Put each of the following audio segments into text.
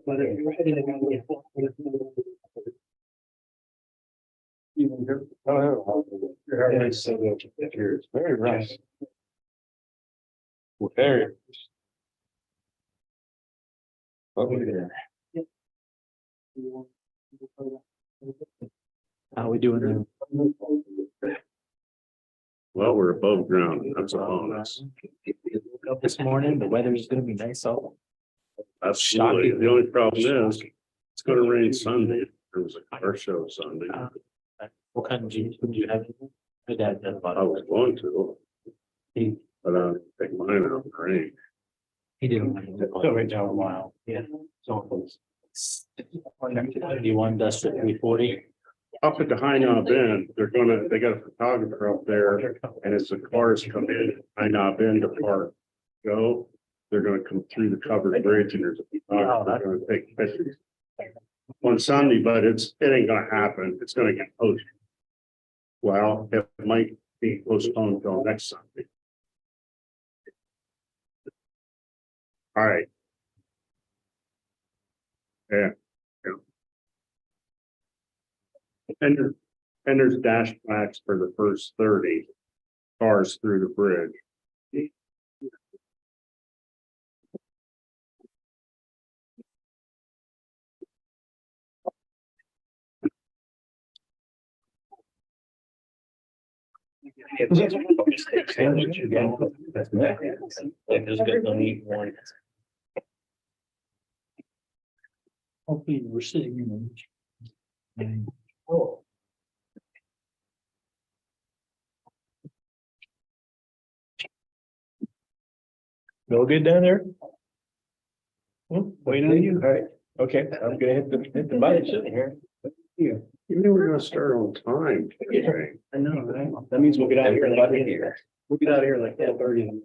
But if you're heading around the even here. Oh, yeah. It's so good. It's very rough. Very. Over there. How we doing now? Well, we're above ground. That's a bonus. Woke up this morning, the weather's gonna be nice all. Absolutely. The only problem is it's gonna rain Sunday. There was a car show Sunday. What kind of jeans would you have? My dad had about I was going to, He, but I take mine out in the rain. he didn't want to go right now a while. Yeah. So. 91 Duster 340. Up at the High Knob Bend, they got a photographer up there, and as the cars come in, High Knob Bend to park, they're gonna come through the covered bridge and there's a photographer gonna take pictures on Sunday, but it ain't gonna happen. It's gonna get posted. Well, it might be postponed till next Sunday. All right. Yeah. And there's dash tracks for the first 30 cars through the bridge. Hopefully we're sitting in. Go good down there? Waiting on you. All right. Okay, I'm gonna hit the button sitting here. You knew we were gonna start on time. Okay. I know, right? That means we'll get out of here like here. We'll get out of here like 12:30.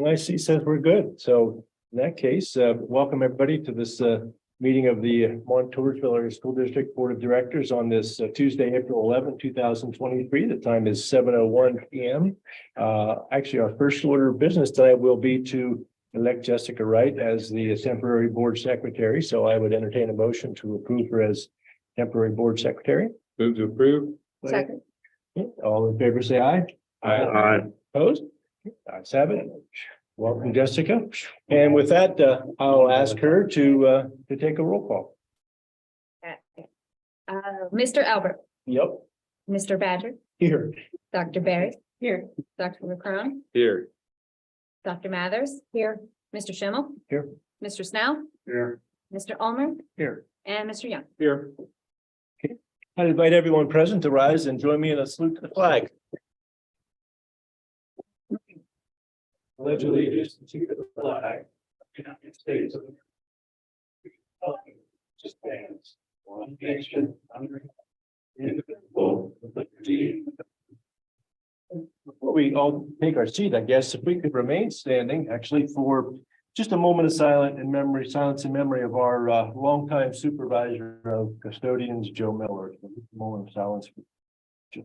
I see, says we're good. So in that case, welcome everybody to this meeting of the Montoursville Area School District Board of Directors on this Tuesday, April 11, 2023. The time is 7:01 p.m. Actually, our first order of business tonight will be to elect Jessica Wright as the temporary board secretary. So I would entertain a motion to approve her as temporary board secretary. Move to approve. Second. All in favor, say aye. Aye. Opposed? Ayes have it. Welcome, Jessica. And with that, I'll ask her to take a roll call. Mr. Albert, Yep. Mr. Badger, Here. Dr. Barry. Here. Dr. McCrone, Here. Dr. Mathers. Here. Mr. Schimmel. Here. Mr. Snell, Here. Mr. Ulmer, Here. and Mr. Young. Here. Okay. I invite everyone present to rise and join me in a salute to the flag. Pledge allegiance to the flag of the United States of America. Just stands one nation under indivisible with liberty. Before we all take our seat, I guess if we could remain standing actually for just a moment of silence in memory of our longtime supervisor of custodians, Joe Miller. A moment of silence. For Joe.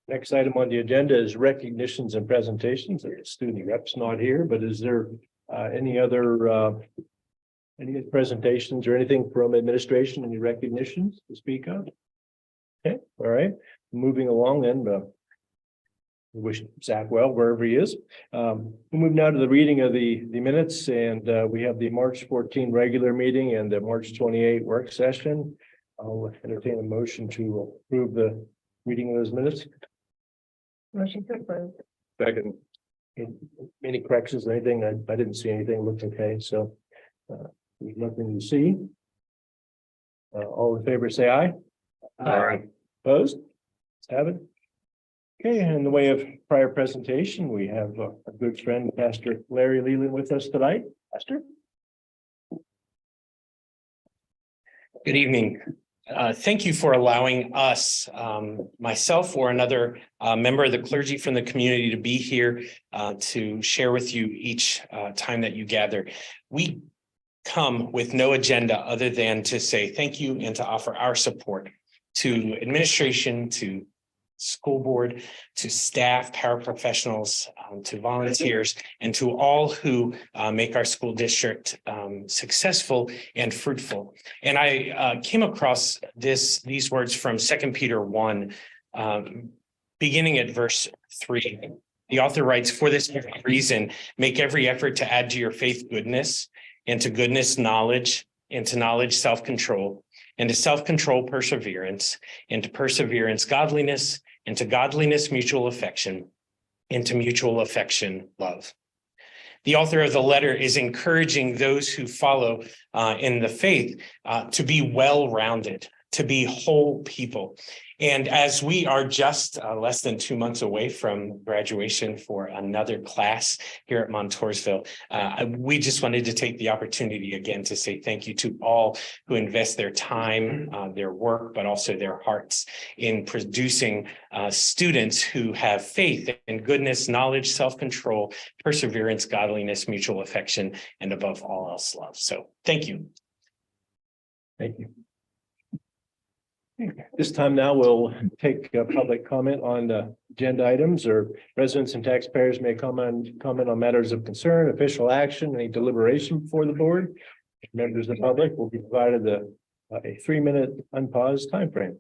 Next item on the agenda is recognitions and presentations. The student rep's not here, but is there any other any presentations or anything from administration, any recognitions to speak of? Okay, all right, moving along and we wish Zach well wherever he is. We'll move now to the reading of the minutes, and we have the March 14 regular meeting and the March 28 work session. I'll entertain a motion to approve the reading of those minutes. Motion to approve. Second. Any corrections or anything? I didn't see anything. Looked okay, so there's nothing to see. All in favor, say aye. Aye. Opposed? Let's have it. Okay, in the way of prior presentation, we have a good friend, Pastor Larry Leland, with us tonight. Pastor? Good evening. Thank you for allowing us, myself or another member of the clergy from the community to be here to share with you each time that you gather. We come with no agenda other than to say thank you and to offer our support to administration, to school board, to staff, paraprofessionals, to volunteers, and to all who make our school district successful and fruitful. And I came across these words from 2 Peter 1, beginning at verse 3. The author writes, "For this reason, make every effort to add to your faith goodness, and to goodness knowledge, and to knowledge self-control, and to self-control perseverance, and to perseverance godliness, and to godliness mutual affection, and to mutual affection love." The author of the letter is encouraging those who follow in the faith to be well-rounded, to be whole people. And as we are just less than 2 months away from graduation for another class here at Montoursville, we just wanted to take the opportunity again to say thank you to all who invest their time, their work, but also their hearts in producing students who have faith in goodness, knowledge, self-control, perseverance, godliness, mutual affection, and above all else, love. So thank you. Thank you. This time now we'll take public comment on the agenda items, or residents and taxpayers may comment on matters of concern, official action, any deliberation before the board. Members of the public will be provided a 3-minute unpaused time frame.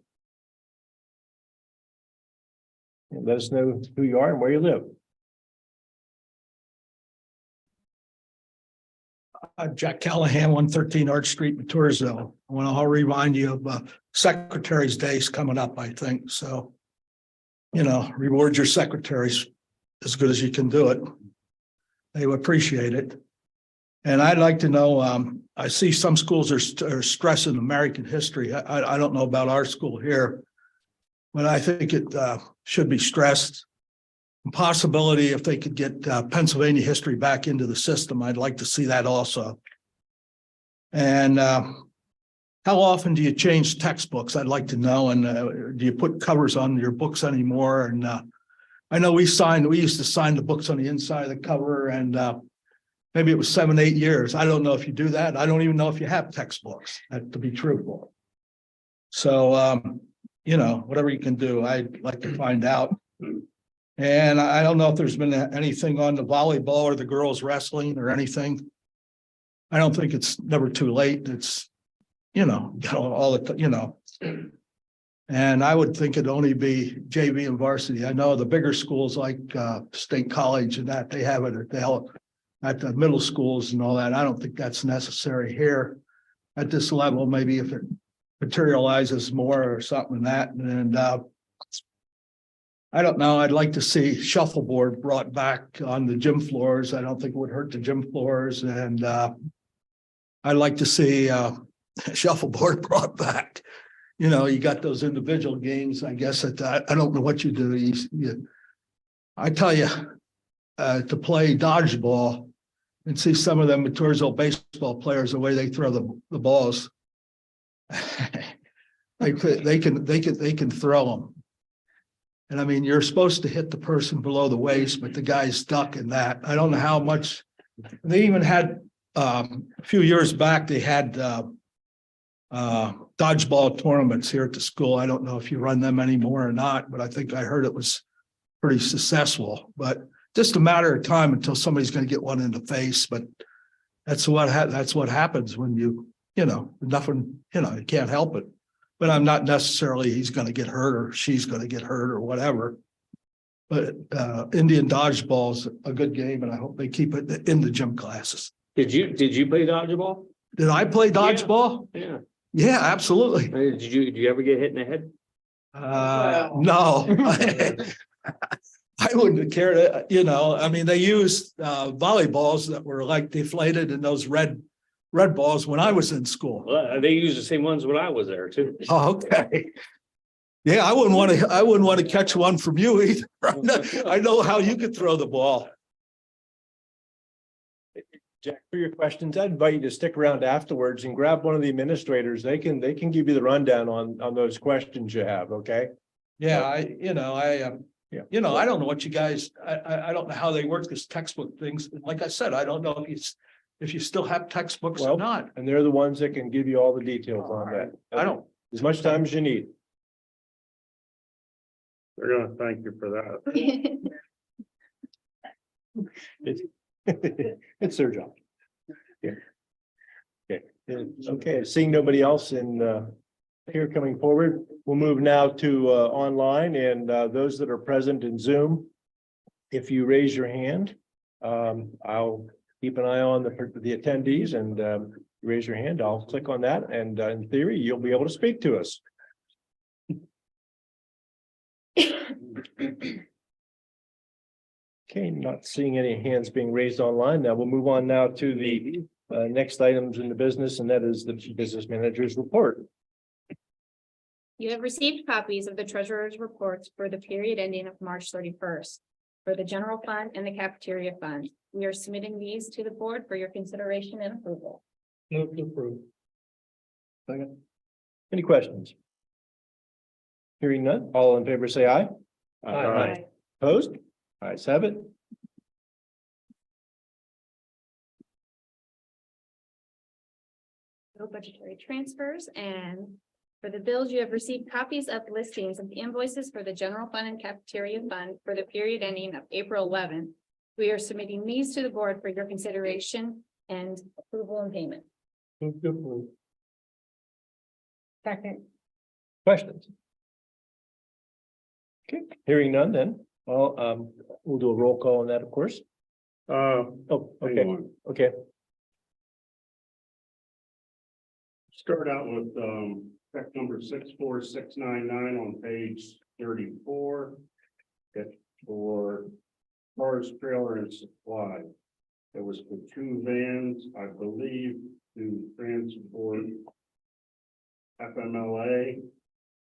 And let us know who you are and where you live. Jack Callahan, 113 Arch Street, Montoursville. I want to remind you of Secretary's Day is coming up, I think. So, reward your secretaries as good as you can do it. They would appreciate it. And I'd like to know, I see some schools are stressing American history. I don't know about our school here, but I think it should be stressed. Possibility if they could get Pennsylvania history back into the system, I'd like to see that also. And how often do you change textbooks? I'd like to know. And do you put covers on your books anymore? And I know we used to sign the books on the inside of the cover, and maybe it was 7-8 years. I don't know if you do that. I don't even know if you have textbooks, to be truthful. So, whatever you can do, I'd like to find out. And I don't know if there's been anything on the volleyball or the girls wrestling or anything. I don't think it's never too late. It's, all the, and I would think it'd only be JV and varsity. I know the bigger schools like State College and that they have it at the middle schools and all that. I don't think that's necessary here at this level. Maybe if it materializes more or something like that. And I don't know. I'd like to see shuffleboard brought back on the gym floors. I don't think it would hurt the gym floors. And I'd like to see shuffleboard brought back. You got those individual games. I guess I don't know what you do. I tell you, to play dodgeball and see some of them Montoursville baseball players, the way they throw the balls, they can throw them. And I mean, you're supposed to hit the person below the waist, but the guy's stuck in that. I don't know how much. They even had a few years back, they had dodgeball tournaments here at the school. I don't know if you run them anymore or not, but I think I heard it was pretty successful. But just a matter of time until somebody's going to get one in the face. But that's what happens when nothing, you can't help it. But I'm not necessarily he's going to get hurt or she's going to get hurt or whatever. But Indian dodgeball is a good game, and I hope they keep it in the gym classes. Did you play dodgeball? Did I play dodgeball? Yeah. Yeah, absolutely. Did you ever get hit in the head? No. I wouldn't have cared. I mean, they used volleyballs that were like deflated in those red balls when I was in school. Well, they used the same ones when I was there too. Oh, okay. Yeah, I wouldn't want to catch one from you either. I know how you could throw the ball. Jack, for your questions, I'd invite you to stick around afterwards and grab one of the administrators. They can give you the rundown on those questions you have, okay? Yeah, Yeah. I don't know what you guys, I don't know how they work this textbook things. Like I said, I don't know if you still have textbooks Well, or not. And they're the ones that can give you all the details on that. I don't, As much time as you need. They're gonna thank you for that. It's it's their job. Yeah. Okay, okay, seeing nobody else in here coming forward, we'll move now to online and those that are present in Zoom. If you raise your hand, I'll keep an eye on the attendees and raise your hand, I'll click on that and in theory, you'll be able to speak to us. Okay, not seeing any hands being raised online. Now we'll move on now to the next items in the business, and that is the business manager's report. You have received copies of the treasurer's reports for the period ending of March 31st for the general fund and the cafeteria fund. We are submitting these to the board for your consideration and approval. Move to approve. Second. Any questions? Hearing none, all in favor say aye. Opposed? Ayes have it. No budgetary transfers, and for the bills, you have received copies of listings of the invoices for the general fund and cafeteria fund for the period ending of April 11th. We are submitting these to the board for your consideration and approval and payment. Move to approve. Second. Questions? Okay, hearing none then, well, we'll do a roll call on that, of course. Oh, Oh, hang okay, on. okay. Start out with check number 64699 on page 34. It's for cars, trailer and supply. It was for 2 vans, I believe, to transport FMLA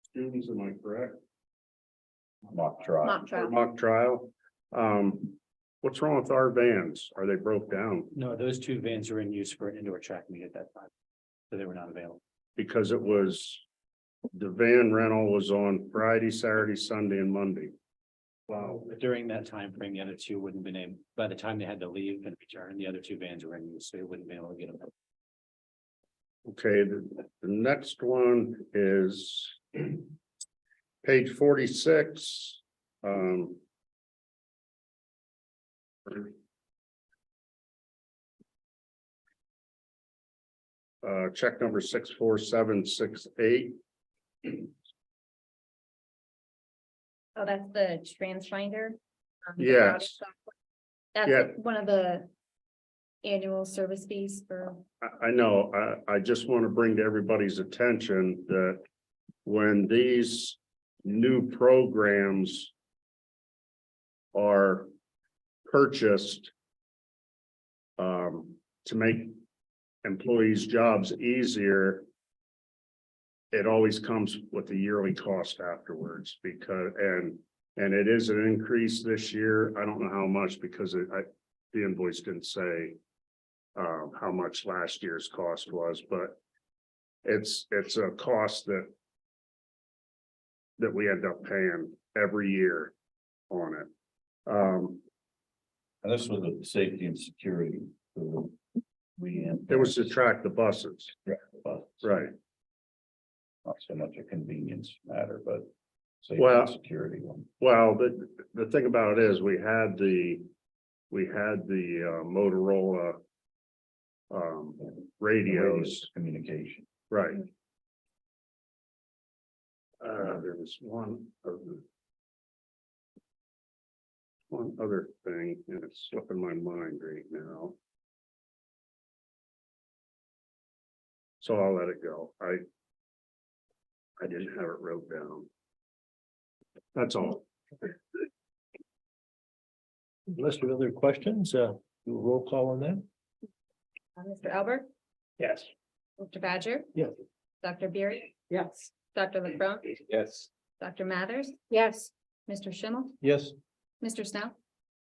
students, am I correct? Mock trial. Mock trial. Mock trial. What's wrong with our vans? Are they broke down? No, those 2 vans were in use for an indoor track meet at that time. So they were not available. Because it was, the van rental was on Friday, Saturday, Sunday and Monday. Wow. But during that time frame, the other 2 wouldn't have been able, by the time they had to leave and return, the other 2 vans were in use, so they wouldn't be able to get them. Okay, the next one is page 46. Check number 64768. Oh, that's the TransFinder. the Yes. routing software. That's Yeah. one of the annual service fees for, I know, I just want to bring to everybody's attention that when these new programs are purchased to make employees' jobs easier, it always comes with a yearly cost afterwards because, and it is an increase this year. I don't know how much because the invoice didn't say how much last year's cost was, but it's a cost that we end up paying every year on it. And this was the safety and security. So It was to track the buses, right? Not so much a convenience matter, but safety Well- and security one. Well, the thing about it is we had the Motorola radios, Communication. right? There was one other thing, and it's slipping my mind right now. So I'll let it go. I didn't have it wrote down. That's all. Unless there are other questions, do a roll call on that? Mr. Albert, Yes. Mr. Badger. Yes. Dr. Beery, Yes. Dr. LeBron, Yes. Dr. Mathers, Yes. Mr. Schimmel, Yes. Mr. Snow,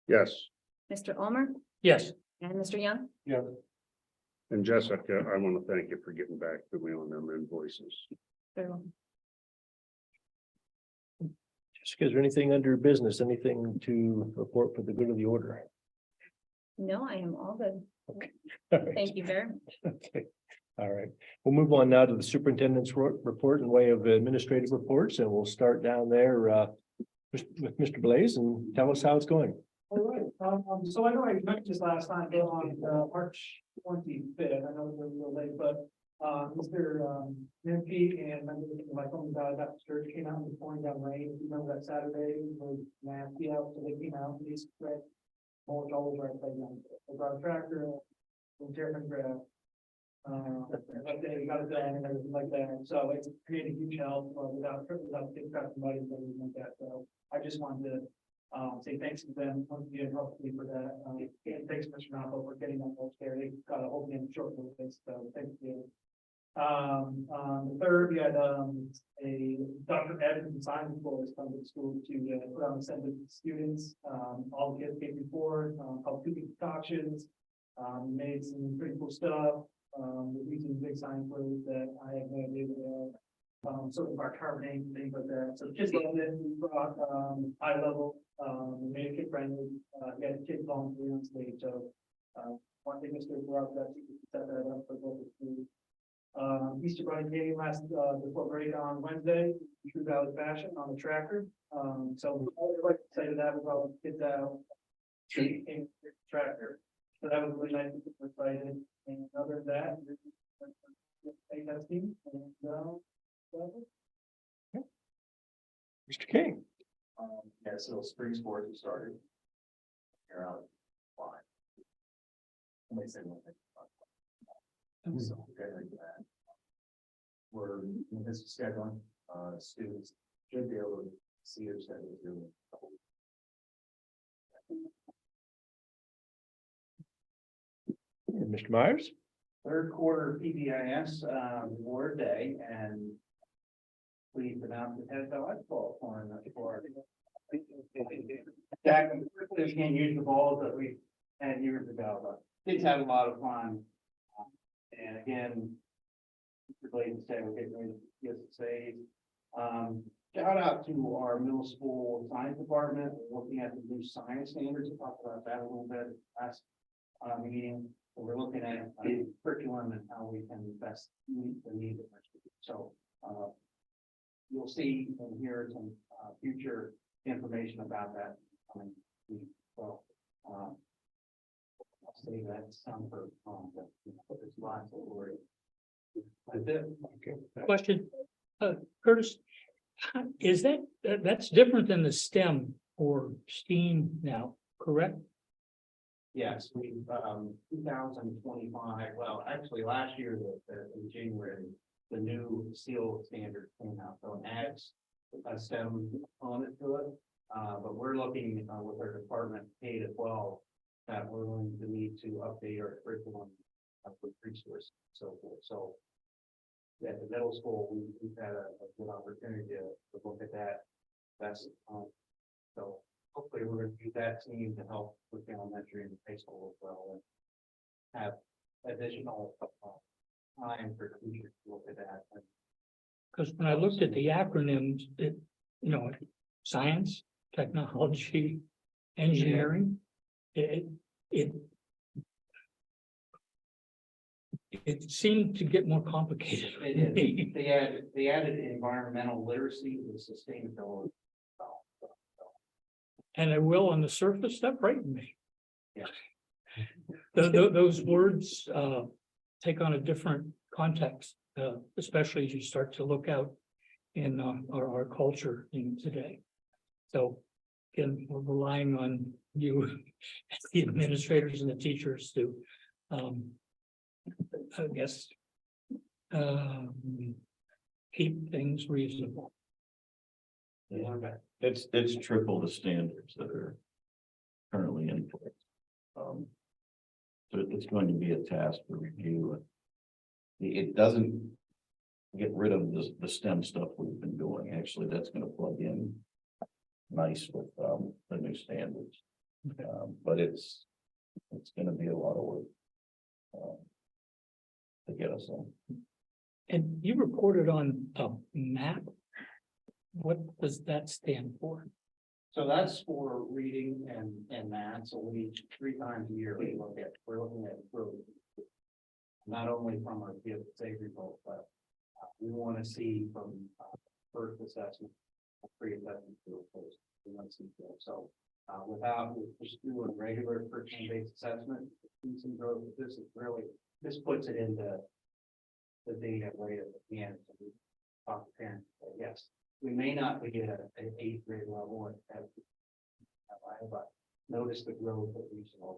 Yes, Mr. Ulmer, Yes. and Mr. Young. Yeah. and Jessica, I want to thank you for getting back to me on them invoices. Very well. Jessica, is there anything under business, anything to report for the good of the order? No, I am all good. All right. Thank you very much. Okay, all right. We'll move on now to the superintendent's report in way of administrative reports, and we'll start down there with Mr. Blaze and tell us how it's going. All right, so I know I mentioned this last time, but on March 25th, I know we're a little late, but Mr. Minke and members of my home Baptist Church came out and was pouring down rain. If you remember that Saturday, it was nasty out, so they came out and they spread mulch all over our playground. They brought a tractor, and tearing grass. Like they got it done and everything like that, so it created huge help without big crowd of money and everything like that, so I just wanted to say thanks to them, once again, helpfully for that. And thanks, Mr. Napo, for getting that mulch there. They got a whole game short with this, so thank you. The third, we had a Dr. Evans and Simon Flores come to the school to put on a set of students. All the kids came before, helped cooking concoctions, made some pretty cool stuff. We're using big sign flows that I have no idea sort of our carbonate and things like that. So the kids loved it. We brought high level, we made it kid friendly. We had kids volunteer on stage. So one thing Mr. Brock got to set that up for both the schools. Easter Bunny game last before break on Wednesday, True Valley fashion on the tracker. So I'd like to say to that, we brought the kids out. Tracker. So that was really nice. People were excited. And other than that, testing and Mr. King. Yeah, so spring sports have started. Here out. Why? Somebody said one thing. So, okay, like that. We're in this scheduling, students should be able to see their schedule doing. Mr. Myers? Third quarter PBIS award day, and please announce the head volleyball tournament for. Jack, unfortunately, can't use the balls that we had years ago, but kids had a lot of fun. And again, Mr. Bladen said we're getting ready to get the save. Shout out to our middle school science department. We're looking at the new science standards. We'll talk about that a little bit last meeting. So we're looking at the curriculum and how we can best meet the needs of our students. So you'll see and hear some future information about that coming week. So I'll say that some for but there's lots of worry. That's it. Okay. Question, Curtis, is that's different than the STEM or STEAM now, correct? Yes, we 2025, well, actually last year, in January, the new seal standard came out, so it adds a STEM component to it. But we're looking with our department K-12 that we're going to need to update our curriculum with resources and so forth. So at the middle school, we've had a good opportunity to look at that. That's so hopefully we're going to use that team to help with the elementary and high school as well, and have additional time for teachers to look at that. Because when I looked at the acronyms, science, technology, engineering, it seemed to get more complicated. They added environmental literacy and sustainability. And I will on the surface, that frightened me. Yeah. Those words take on a different context, especially as you start to look out in our culture in today. So again, we're relying on you, the administrators and the teachers to, I guess, keep things reasonable. Yeah. It's triple the standards that are currently in place. So it's going to be a task to review. It doesn't get rid of the STEM stuff we've been doing. Actually, that's gonna plug in nice with, the new standards. But it's gonna be a lot of work. To get us on. And you reported on a map. What does that stand for? So that's for reading and math, so we 3 times a year, we're looking at growth. Not only from our PSA results, but we want to see from first assessment, pre-assessment to a post. We want to see that. So without just doing regular person-based assessment, some growth, this puts it into the data right at the end. So we talk to parents, say, yes, we may not be at an 8th grade level but notice the growth that we saw.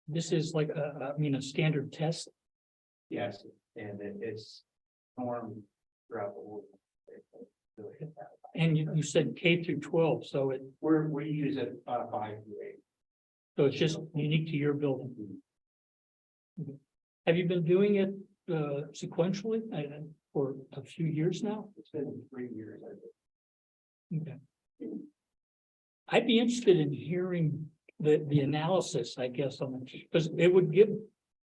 This is like a standard test. Yes, and it's normed throughout the world. And you said K through 12, so We use it 5 through 8. so it's just unique to your building. Have you been doing it sequentially for a few years now? It's been 3 years. Okay. I'd be interested in hearing the analysis, I guess, on it, because it would give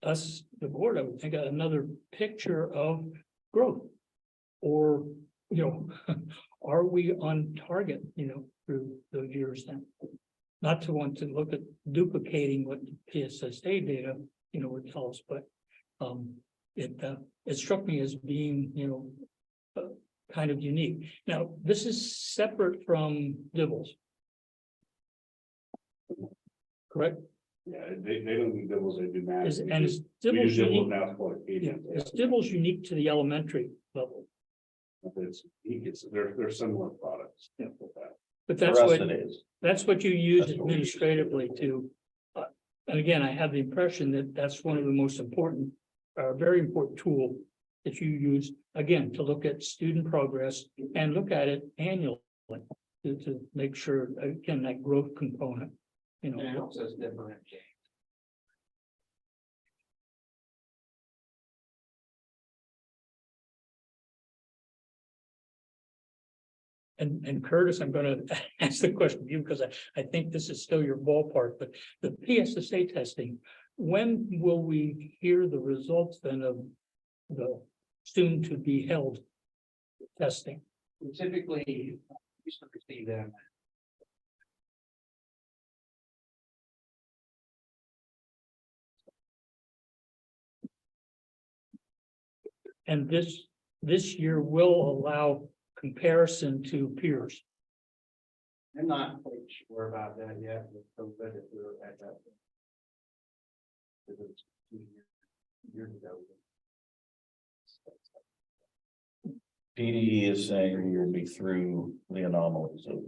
us, the board, I would think, another picture of growth. Or, are we on target, through those years then? Not to want to look at duplicating what the PSSA data, would tell us, but it struck me as being, kind of unique. Now, this is separate from Dibbles. Correct? Yeah, they don't do Dibbles, they do math. Is We Dibbles do Dibbles unique? now for Yeah, Acadians. is Dibbles unique to the elementary level? They're similar products. Yeah. With that. But For us, it is. that's what you use That's what we use. administratively to. And again, I have the impression that that's one of the most important, very important tool that you use, again, to look at student progress and look at it annually to make sure, again, that growth component, And it helps us differentiate. And Curtis, I'm gonna ask the question of you because I think this is still your ballpark, but the PSSA testing, when will we hear the results then of the soon to be held testing? We typically used to receive them. And this year will allow comparison to peers. I'm not quite sure about that yet, with COVID, if we're at that. Because it was 2 years ago. PD is saying you'll be through the anomalies of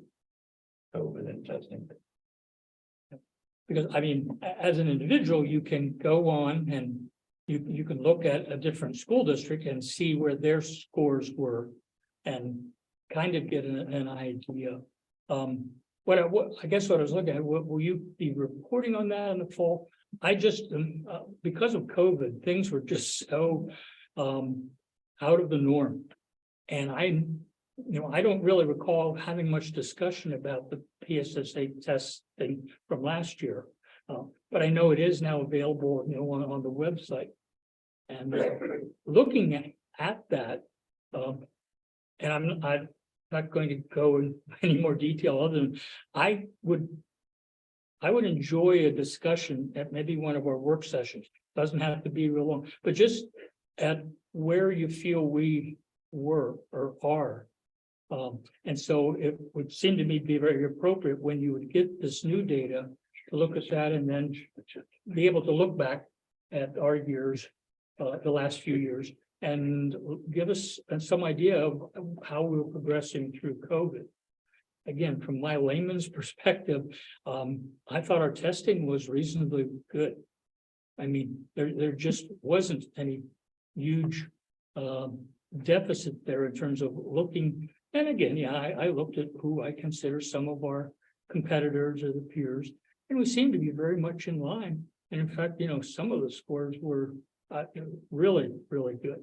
COVID and testing. Because as an individual, you can go on and you can look at a different school district and see where their scores were. And kind of get an idea. What I guess what I was looking at, will you be reporting on that in the fall? I just, because of COVID, things were just so out of the norm. And I don't really recall having much discussion about the PSSA testing from last year. But I know it is now available, on the website. And looking at that, and I'm not going to go in any more detail other than I would enjoy a discussion at maybe one of our work sessions. Doesn't have to be real long, but just at where you feel we were or are. And so it would seem to me to be very appropriate when you would get this new data to look at that and then be able to look back at our years, the last few years, and give us some idea of how we're progressing through COVID. Again, from my layman's perspective, I thought our testing was reasonably good. There just wasn't any huge deficit there in terms of looking. And again, I looked at who I consider some of our competitors or the peers, and we seem to be very much in line. And in fact, some of the scores were really, really good.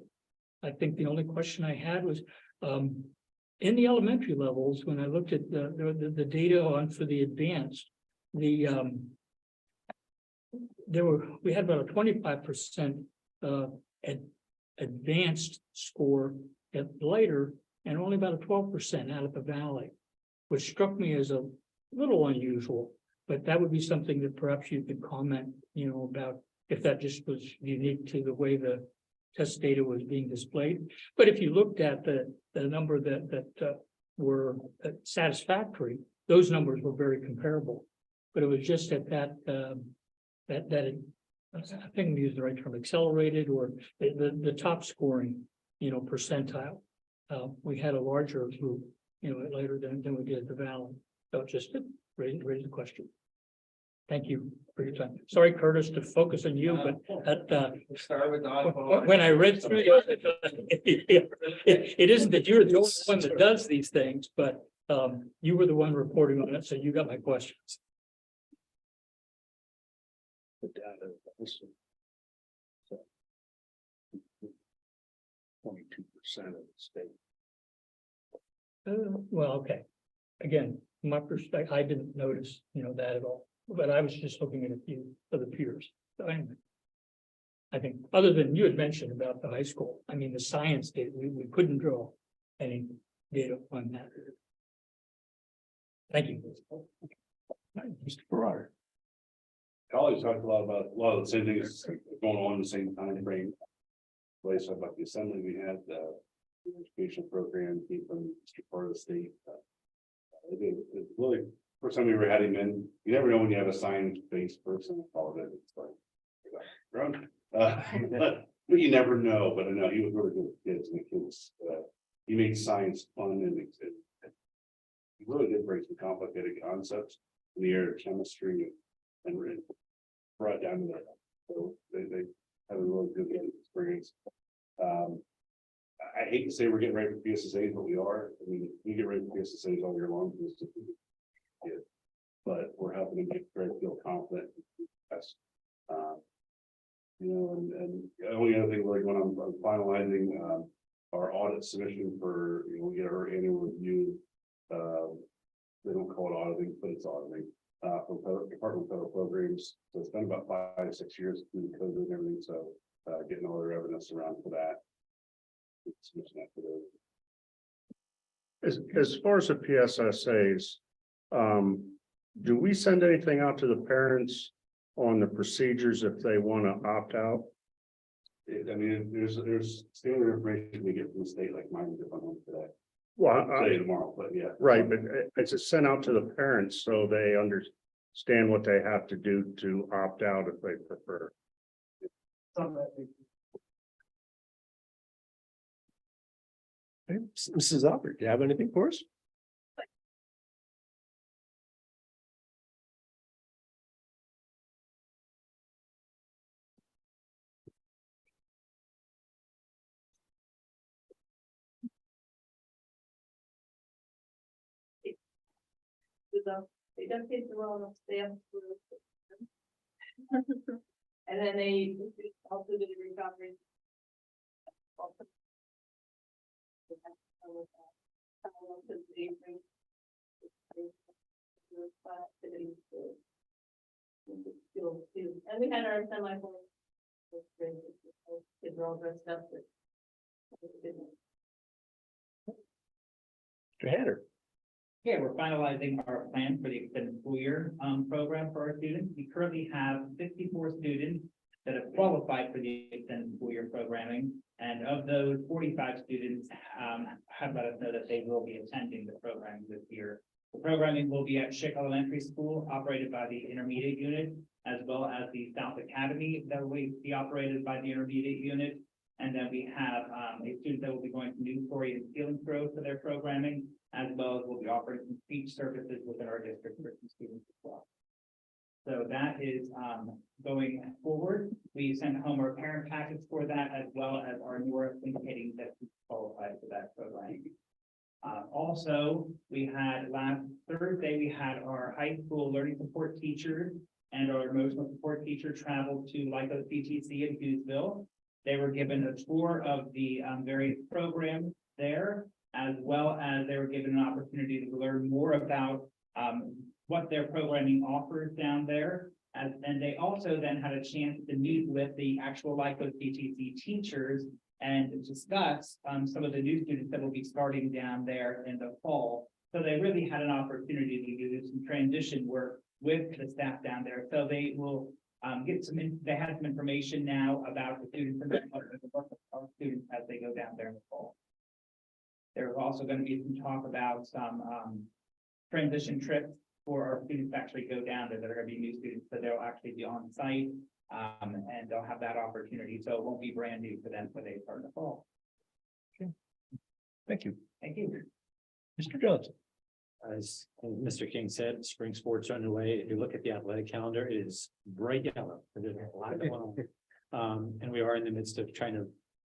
I think the only question I had was, in the elementary levels, when I looked at the data on for the advanced, we had about a 25% advanced score at Blighter and only about a 12% out of the Valley, which struck me as a little unusual, but that would be something that perhaps you could comment, about if that just was unique to the way the test data was being displayed. But if you looked at the number that were satisfactory, those numbers were very comparable. But it was just at that I think we use the right term, accelerated, or the top scoring, percentile. We had a larger group, later than we did at the Valley. So just to raise the question. Thank you for your time. Sorry, Curtis, to focus on you, but Start with dodgeball. when I read through it isn't that you're the only one that does these things, but you were the one reporting on it, so you got my questions. The data. 22% of the state. Well, okay. Again, from my perspective, I didn't notice, that at all, but I was just looking at a few of the peers. So anyway, I think other than you had mentioned about the high school, I mean, the science data, we couldn't draw any data on that. Thank you. Mr. Farrar. College talked a lot of the same things going on in the same time frame. Place about the assembly, we had the educational program came from Mr. part of the state. It's really first time we ever had him in. You never know when you have a science-based person. It's like drunk. But you never know. But I know he was really good with kids, and the kids. He made science fun, and he really did bring some complicated concepts in the area of chemistry and brought down to that. So they had a really good experience. I hate to say we're getting ready for PSSAs, but we are. I mean, we get ready for PSSAs all year long. But we're helping them get ready to feel confident. That's, and the only other thing we're going on finalizing our audit submission for, we get our annual review. They don't call it auditing, but it's auditing. From Department of Federal Programs. So it's been about 5 or 6 years through the COVID and everything. So getting all their evidence around for that. As far as the PSSAs, do we send anything out to the parents on the procedures if they want to opt out? I mean, there's standard information we get from the state, like mine, if I'm home today. Well, tomorrow, but yeah. Right, but it's sent out to the parents so they understand what they have to do to opt out if they prefer. Okay, Mrs. Albert, do you have anything for us? They don't take the role of staff. And then they also do the recovery. And we had our semi-final. Kids were all dressed up. Mr. Hatter. Yeah, we're finalizing our plan for the extended school year program for our students. We currently have 54 students that have qualified for the extended school year programming. And of those, 45 students have let us know that they will be attending the program this year. The programming will be at Schick Elementary School, operated by the intermediate unit, as well as the South Academy that will be operated by the intermediate unit. And then we have a student that will be going to Newstory and Steel Grove for their programming, as well as we'll be offering some speech services within our district for some students as well. So that is going forward. We sent home our parent packets for that, as well as our NORA indicating that we qualified for that program. Also, we had last Thursday, we had our high school learning support teachers and our emotional support teacher traveled to Lycos PTC in Hughesville. They were given a tour of the various programs there, as well as they were given an opportunity to learn more about what their programming offers down there. And they also then had a chance to meet with the actual Lycos PTC teachers and discuss some of the new students that will be starting down there in the fall. So they really had an opportunity to do some transition work with the staff down there. So they will get they have some information now about the students and the students as they go down there in the fall. There's also going to be some talk about some transition trips for our students to actually go down there that are going to be new students, so they'll actually be on site and they'll have that opportunity. So it won't be brand new for them when they start in the fall. Thank you. Thank you. Mr. Johnson. As Mr. King said, spring sports are underway. If you look at the athletic calendar, it is bright yellow. There's a lot going on. And we are in the midst of trying to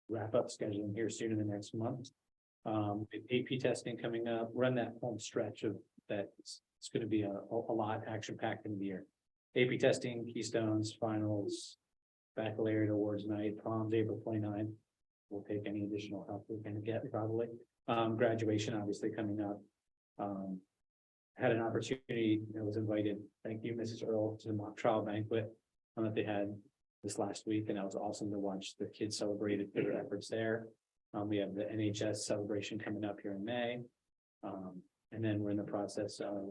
wrap up scheduling here soon in the next month. With AP testing coming up, we're on that home stretch of that. It's going to be a lot action packed in the year. AP testing, Keystones, finals, baccalaureate awards night, proms April 29th. We'll take any additional help we're going to get probably. Graduation obviously coming up. Had an opportunity, I was invited, thank you, Mrs. Earl, to the mock trial banquet that they had this last week, and that was awesome to watch the kids celebrated for their efforts there. We have the NHS celebration coming up here in May. And then we're in the process of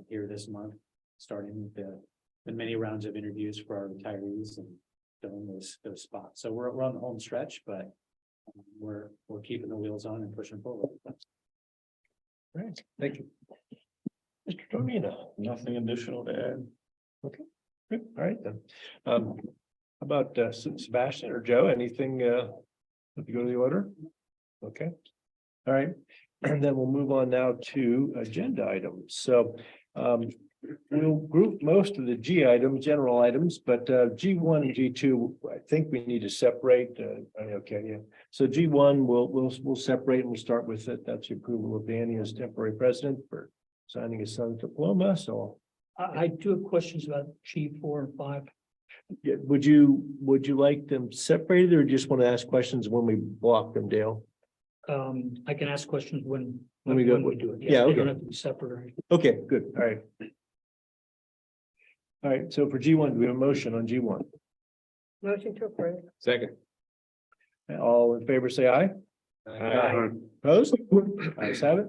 here this month, starting the many rounds of interviews for our retirees and filling those spots. So we're on the home stretch, but we're keeping the wheels on and pushing forward. Great, thank you. Mr. Torino. Nothing additional to add. Good, all right then. How about Sebastian or Joe, anything to go to the order? Okay, all right, and then we'll move on now to agenda items. So we'll group most of the G items, general items, but G1 and G2, I think we need to separate. Okay, yeah. So G1 we'll separate and we'll start with it. That's the approval of Danny as temporary president for signing his son's diploma. So I do have questions about G4 and 5. yeah, would you like them separated or just want to ask questions when we block them, Dale? I can ask questions when When we we go- do it. yeah, They okay. don't have to be separate or anything. Okay, good, all right. All right, so for G1, do we have a motion on G1? Motion to approve. Second. All in favor, say aye. Aye. Opposed? Ayes have it.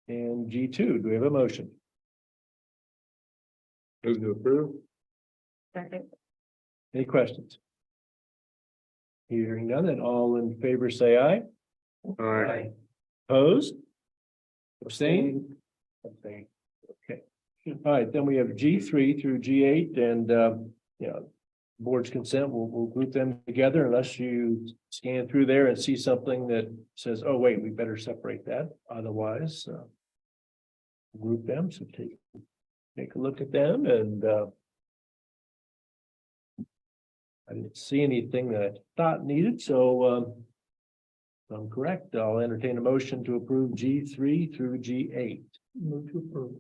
And G2, do we have a motion? Move to approve. Second. Any questions? Hearing none, then all in favor, say aye. All right. Opposed? Abstain? Abstain. Okay. All right, then we have G3 through G8 and, board's consent, we'll group them together unless you scan through there and see something that says, oh, wait, we better separate that. Otherwise, group them. So take a look at them and, I didn't see anything that I thought needed, so, if I'm correct, I'll entertain a motion to approve G3 through G8. Move to approve.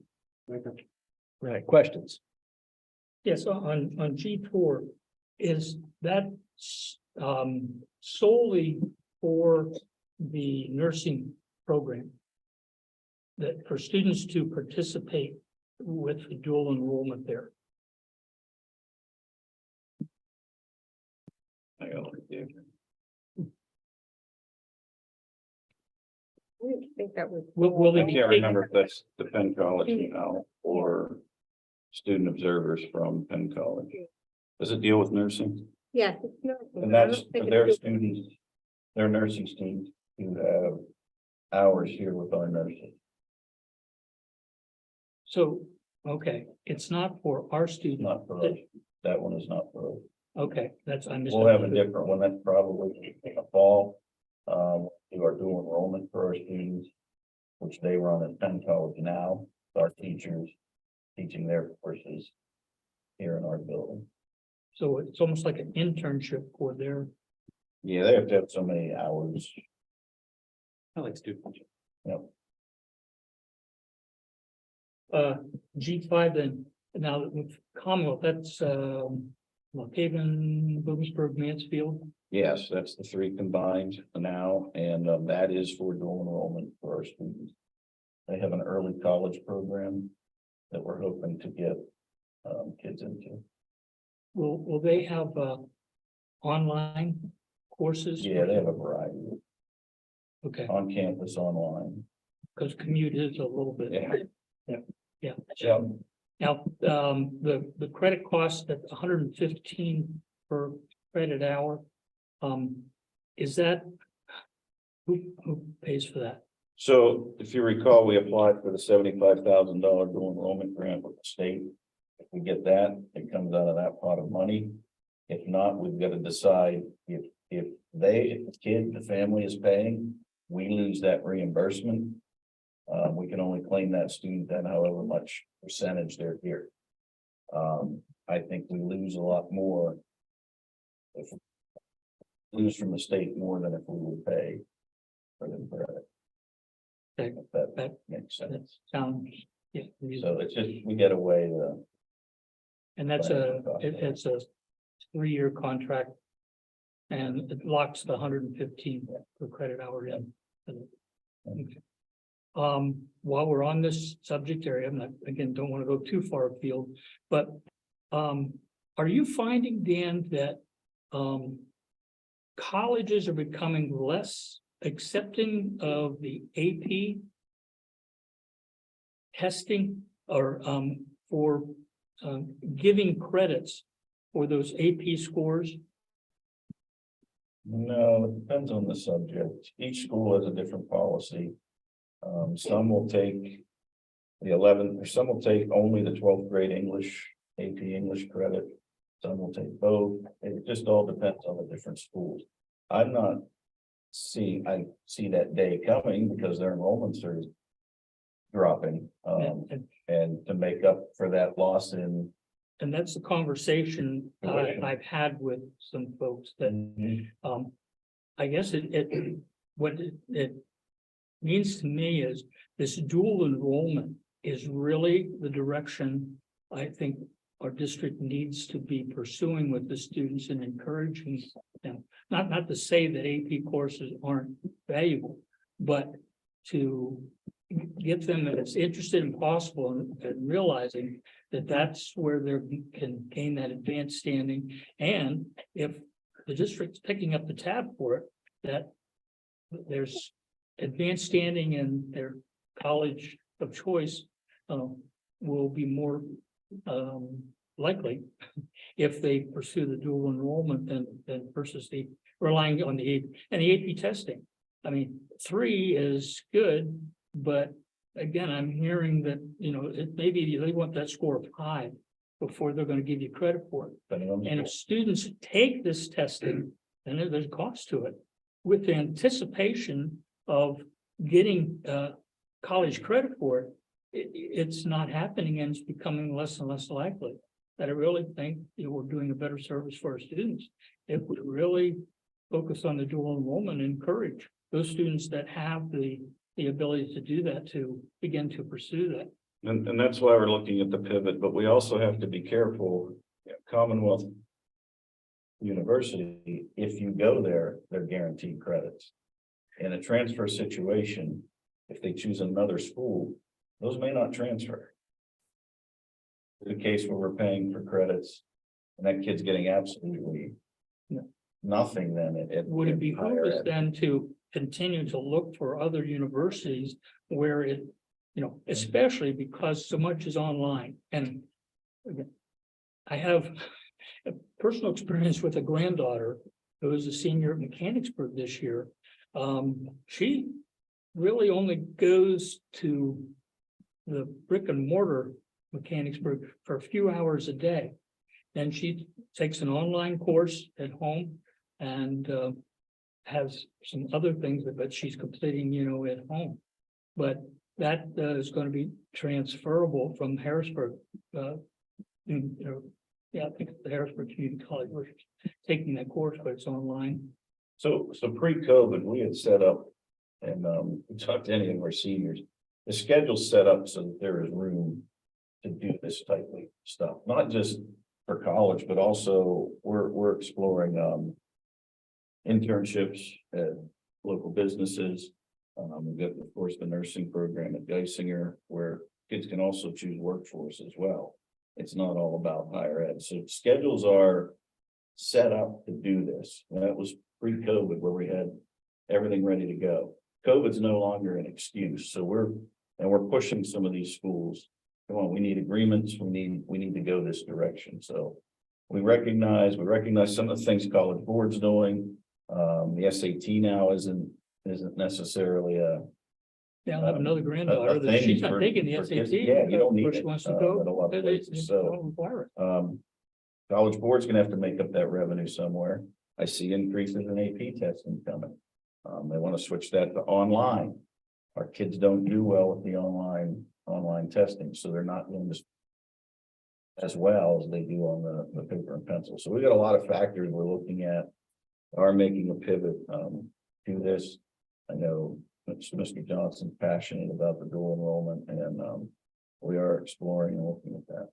All right, questions? Yes, on G4, is that solely for the nursing program? That for students to participate with the dual enrollment there? I didn't think that was. Will they I be can't taking- remember if that's the Penn College now or student observers from Penn College. Does it deal with nursing? Yes. it's nursing, And but I that's don't think for their it's- students, their nursing students who have hours here with our nurses. So, okay, it's not for our It's students. not for us. That one is not for us. Okay, that's, I We'll have a misunderstood. different one. That's probably in the fall. Do our dual enrollment for our students, which they run at Penn College now. Our teachers teaching their courses here in our building. So it's almost like an internship for their, Yeah, they have to have so many hours. I like student. Yep. G5 then, now with Commonwealth, that's, Haven, Williamsburg, Mansfield. Yes, that's the three combined now, and that is for dual enrollment for our students. They have an early college program that we're hoping to get kids into. Will they have, online courses? Yeah, they have a variety, Okay, on campus, online. because commute is a little bit. Yeah. Yeah. Yeah. Now, the credit cost at 115 per credit hour. Is that, who pays for that? So if you recall, we applied for the $75,000 dual enrollment grant with the state. If we get that, it comes out of that pot of money. If not, we've got to decide if the kid, the family is paying, we lose that reimbursement. We can only claim that student then however much percentage they're here. I think we lose a lot more. If we lose from the state more than if we would pay for the credit. Okay. If that That- makes That sense. sounds, yeah. So it's just, we get away the. And that's it's a 3-year contract. And it locks the 115 per credit hour in. Okay. While we're on this subject area, I'm not, again, don't want to go too far afield, but are you finding, Dan, that colleges are becoming less accepting of the AP testing or for giving credits for those AP scores? No, it depends on the subject. Each school has a different policy. Some will take the 11th, or some will take only the 12th grade English, AP English credit. Some will take both. It just all depends on the different schools. I see that day coming because their enrollments are dropping. And to make up for that loss in. And that's the conversation I've had with some folks that, I guess what it means to me is this dual enrollment is really the direction I think our district needs to be pursuing with the students and encouraging them. Not to say that AP courses aren't valuable, but to get them as interested as possible and realizing that that's where they can gain that advanced standing. And if the district's picking up the tab for it, that there's advanced standing in their college of choice will be more likely if they pursue the dual enrollment than versus the relying on the AP and the AP testing. I mean, 3 is good, but again, I'm hearing that, maybe they want that score of 5 before they're going to give you credit for it. And if students take this testing, then there's a cost to it with the anticipation of getting college credit for it. It's not happening and it's becoming less and less likely. That I really think we're doing a better service for our students if we really focus on the dual enrollment and encourage those students that have the ability to do that to begin to pursue that. And that's why we're looking at the pivot, but we also have to be careful. Commonwealth University, if you go there, they're guaranteed credits. In a transfer situation, if they choose another school, those may not transfer. The case where we're paying for credits and that kid's getting absolutely nothing, then Would it behoove us then to continue to look for other universities where it, especially because so much is online? And again, I have a personal experience with a granddaughter who is a senior at Mechanicsburg this year. She really only goes to the brick and mortar Mechanicsburg for a few hours a day. Then she takes an online course at home and has some other things that she's completing, at home. But that is going to be transferable from Harrisburg. I think it's the Harrisburg Community College where she's taking that course, but it's online. So pre-COVID, we had set up, and we talked to any of our seniors, the schedule's set up so that there is room to do this type of stuff, not just for college, but also we're exploring, internships at local businesses. We've got, of course, the nursing program at Geisinger, where kids can also choose workforce as well. It's not all about higher ed. So schedules are set up to do this. And that was pre-COVID where we had everything ready to go. COVID's no longer an excuse. So we're pushing some of these schools. Come on, we need agreements. We need to go this direction. So we recognize some of the things college board's doing. The SAT now isn't necessarily Yeah, I have another granddaughter that she's not taking the SAT. Yeah, you don't need Where she it. wants to At a go. lot of places. So, Require it. college board's gonna have to make up that revenue somewhere. I see increases in AP testing coming. They want to switch that to online. Our kids don't do well with the online testing, so they're not doing this as well as they do on the paper and pencil. So we got a lot of factors we're looking at, are making a pivot to this. I know Mr. Johnson's passionate about the dual enrollment, and we are exploring and looking at that.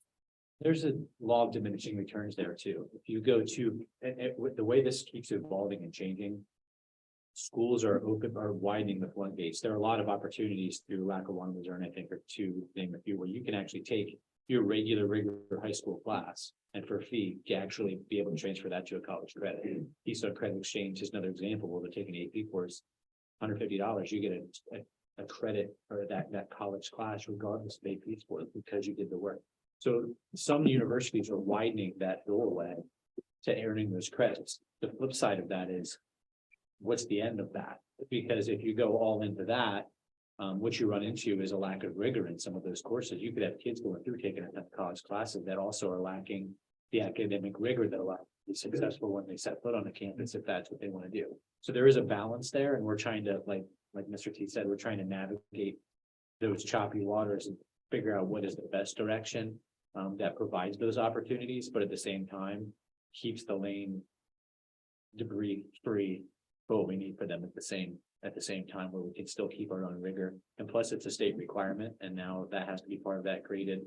There's a law of diminishing returns there too. If you go to, and with the way this keeps evolving and changing, schools are widening the floodgates. There are a lot of opportunities through Lackawanna, Missouri, I think, or to name a few, where you can actually take your regular high school class and for a fee, you actually be able to transfer that to a college credit. Keystone Credit Exchange is another example where they're taking an AP course, $150, you get a credit for that college class regardless of AP sport because you did the work. So some universities are widening that doorway to earning those credits. The flip side of that is, what's the end of that? Because if you go all into that, what you run into is a lack of rigor in some of those courses. You could have kids going through taking college classes that also are lacking the academic rigor that allow them to be successful when they set foot on a campus, if that's what they want to do. So there is a balance there, and we're trying to, like Mr. T said, we're trying to navigate those choppy waters and figure out what is the best direction that provides those opportunities, but at the same time keeps the lane debris free for what we need for them at the same time, where we can still keep our own rigor. And plus it's a state requirement, and now that has to be part of that graded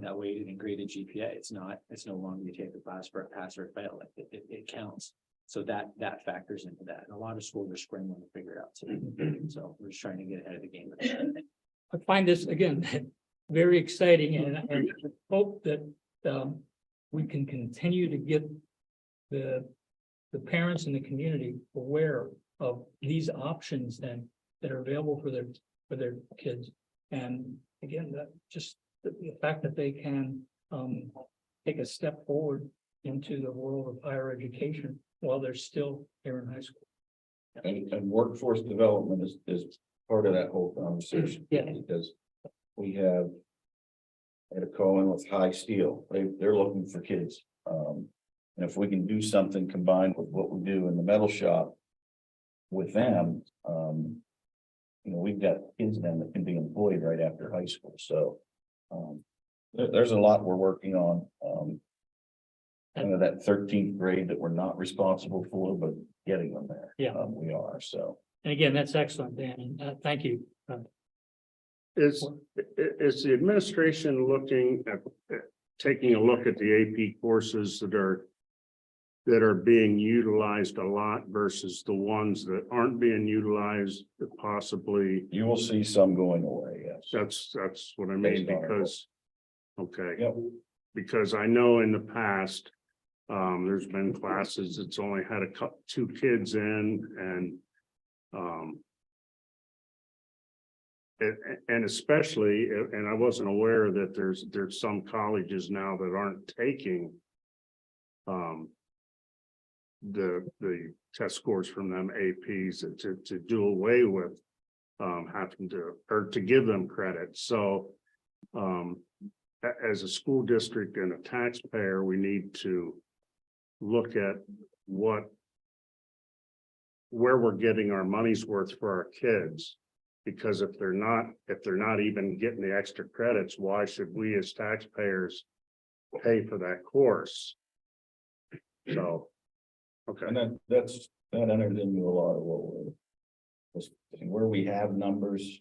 that weighted and graded GPA. It's no longer you take the class for a pass or fail. It counts. So that factors into that. And a lot of schools are scrambling to figure it out. So we're just trying to get ahead of the game. I find this, again, very exciting, and I hope that we can continue to get the parents in the community aware of these options then that are available for their kids. And again, that just the fact that they can take a step forward into the world of higher education while they're still here in high school. And workforce development is part of that whole conversation. Yeah. Because we had a call in with High Steel. They're looking for kids. And if we can do something combined with what we do in the metal shop with them, we've got kids then that can be employed right after high school. So there's a lot we're working on. Kind of that 13th grade that we're not responsible for, but getting them there. Yeah. We are. So. And again, that's excellent, Dan. Thank you. Is the administration looking at taking a look at the AP courses that are being utilized a lot versus the ones that aren't being utilized, possibly? You will see some going away, yes. That's what I mean, because, okay. Yep. Because I know in the past, there's been classes that's only had two kids in, and especially, and I wasn't aware that there's some colleges now that aren't taking the test scores from them APs to do away with having to give them credit. So as a school district and a taxpayer, we need to look at where we're getting our money's worth for our kids. Because if they're not even getting the extra credits, why should we as taxpayers pay for that course? So, okay. And that enters into a lot of what where we have numbers,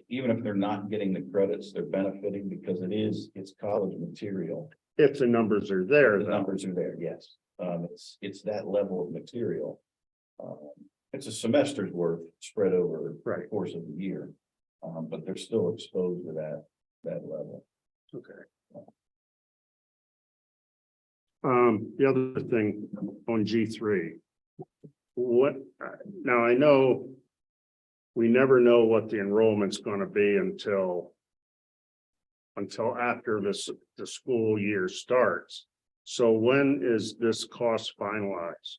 even if they're not getting the credits, they're benefiting because it's college material. If the numbers are there, The though. numbers are there, yes. It's that level of material. It's a semester's worth spread over the course of the year. But they're still exposed to that level. Okay. The other thing on G3. Now I know we never know what the enrollment's gonna be until after the school year starts. So when is this cost finalized?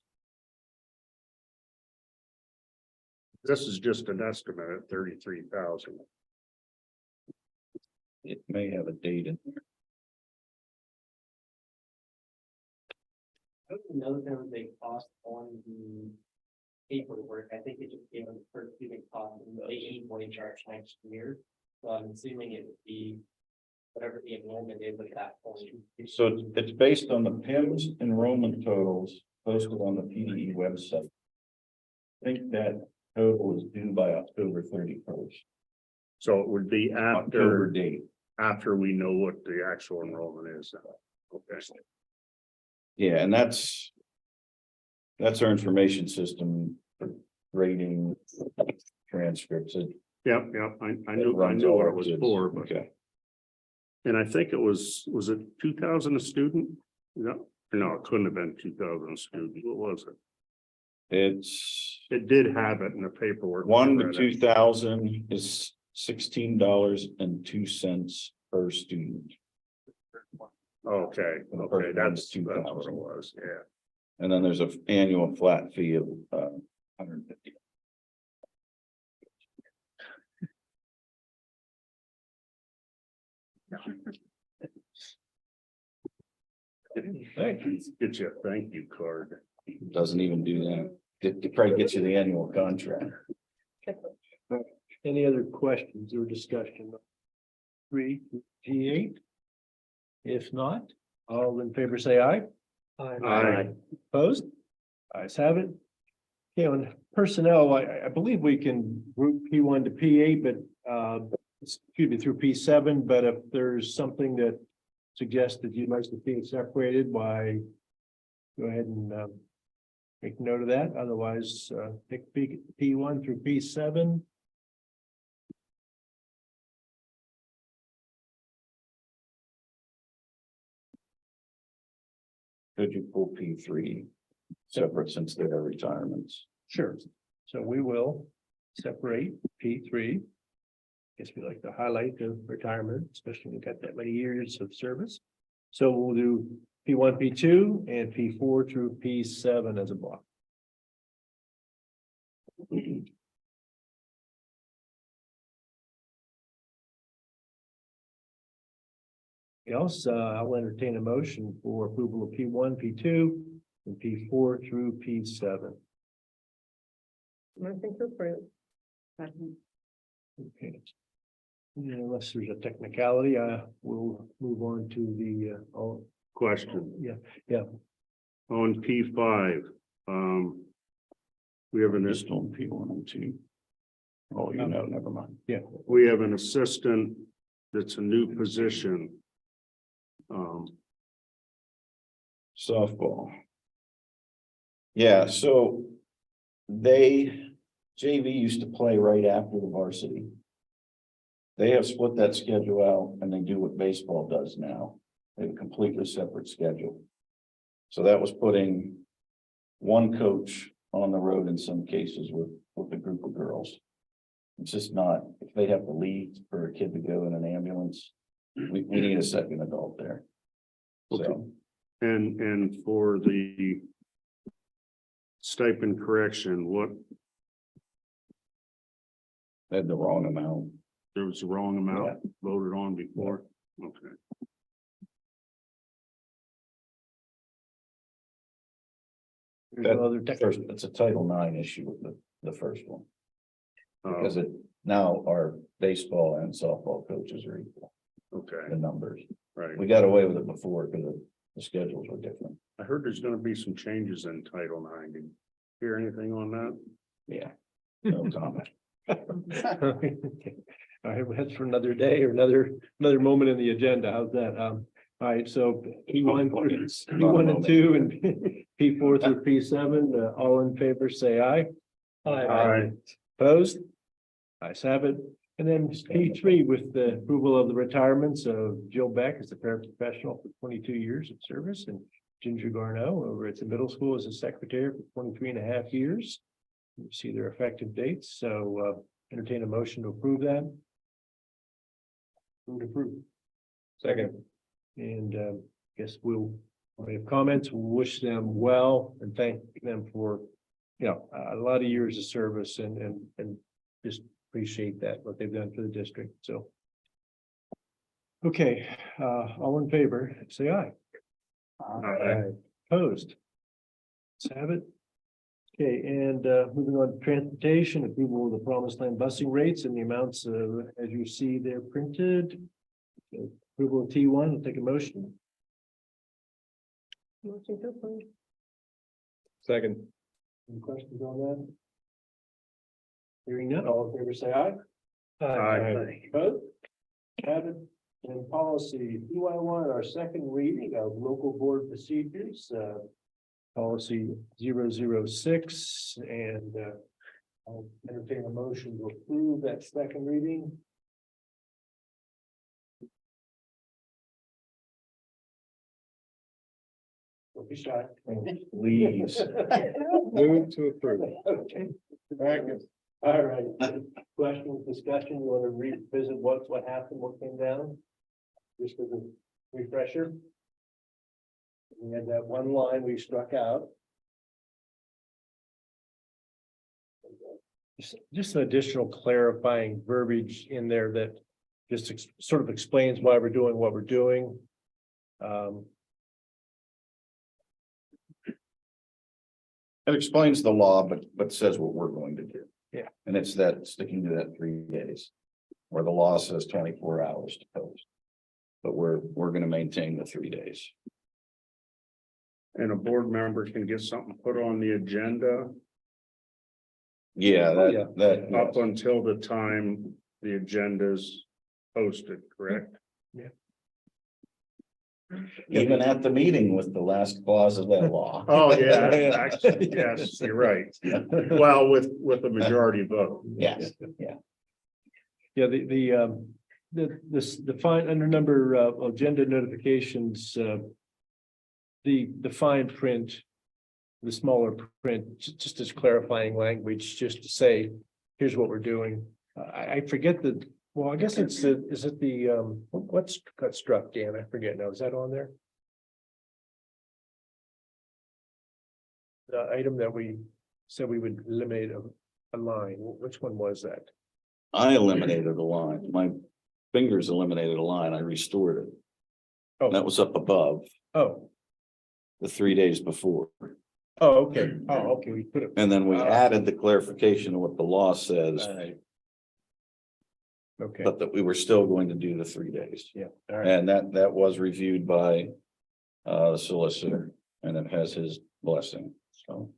This is just an estimate at 33,000. It may have a date in there. I don't know that there was a cost on the paperwork. I think it just gave them per student cost and they invoice charge next year. So I'm assuming it would be whatever the enrollment is at that point. So it's based on the PIMS enrollment totals posted on the PDE website. I think that total is due by October 31st. So it would be October date. after we know what the actual enrollment is. Okay. Yeah, and that's our information system for grading transcripts. Yep, I knew what it was for, but, Okay. and I think it was it 2,000 a student? No, it couldn't have been 2,000 a student. What was it? It did have it in the paperwork. 1 to 2,000 is $16.02 per student. Okay, Okay, that's $2,000. what it was, yeah. And then there's an annual flat fee of $150. Get you a thank you card. Doesn't even do that. It probably gets you the annual contract. Any other questions or discussion? 3 G8? If not, all in favor say aye. Aye. Opposed? Ayes have it. Okay, on personnel, I believe we can group P1 to P8, but excuse me, through P7, but if there's something that suggests that you'd like to see it separated, why go ahead and make note of that. Otherwise, pick P1 through P7. Could you pull P3 separate since they're retirements? Sure. So we will separate P3. Guess we like to highlight the retirement, especially when we've got that many years of service. So we'll do P1, P2, and P4 through P7 as a block. Else, I'll entertain a motion for approval of P1, P2, and P4 through P7. Motion to approve. Okay. And unless there's a technicality, we'll move on to the, Question. yeah. On P5, we have Just on P1 and 2. Oh, never mind. we have an assistant that's a new position. Softball. Yeah, so JV used to play right after the varsity. They have split that schedule out and they do what baseball does now. They have a completely separate schedule. So that was putting one coach on the road in some cases with a group of girls. It's just not, if they have to leave for a kid to go in an ambulance, we need a second adult there. Okay. So, And for the stipend correction, what, they had the wrong amount. there was the wrong amount voted on before? Okay. There's no other First, it's a Title IX issue with the first one. Because now our baseball and softball coaches are equal, Okay, the numbers. right. We got away with it before because the schedules were different. I heard there's gonna be some changes in Title IX. Did you hear anything on that? Yeah. No comment. All right, that's for another day or another moment in the agenda. How's that? All right, so P1 and 2 and P4 through P7, all in favor, say aye. Aye. Opposed? Ayes have it. And then P3 with the approval of the retirements of Jill Beck as a paraprofessional for 22 years of service and Ginger Garneau over at the middle school as a secretary for 23.5 years. You see their effective dates, so entertain a motion to approve that. Move to approve. Second. And guess we'll have comments, we'll wish them well and thank them for, a lot of years of service and just appreciate that, what they've done for the district, so. Okay, all in favor, say aye. Aye. Opposed? Let's have it. Okay, and moving on to transportation, approval of the promised land busing rates and the amounts as you see they're printed. Okay, approval of T1, we'll take a motion. Motion to approve. Second. Any questions on that? Hearing none, all in favor, say aye. Aye. Opposed? Have it. And policy, PY1, our second reading of local board procedures, policy 006, and I'll entertain a motion to approve that second reading. Don't be shy. Please. Move to approve. Okay. All right. Questions, discussion, you want to revisit what happened, what came down? Just as a refresher. We had that one line we struck out. Just some additional clarifying verbiage in there that just sort of explains why we're doing what we're doing. It explains the law, but says what we're going to do. Yeah. And it's that sticking to that 3 days. Where the law says 24 hours to post. But we're going to maintain the 3 days. And a board member can get something put on the agenda Yeah, Yeah. that. up until the time the agenda's posted, correct? Even at the meeting with the last clause of that law. Oh, yeah, actually, yes, you're right. Well, with a majority vote. Yes, yeah. Yeah, the fine under number agenda notifications, the fine print, the smaller print, just as clarifying language, just to say, here's what we're doing. I forget the, well, I guess is it the, what's got struck, Dan? I forget now. Is that on there? The item that we said we would eliminate a line. Which one was that? I eliminated a line. My fingers eliminated a line. I restored it. Oh. That was up above Oh, the 3 days before. okay. Oh, okay. We put it. And then we added the clarification of what the law says, Okay. but that we were still going to do the 3 days. Yeah. All right. And that was reviewed by the solicitor, and it has his blessing, so.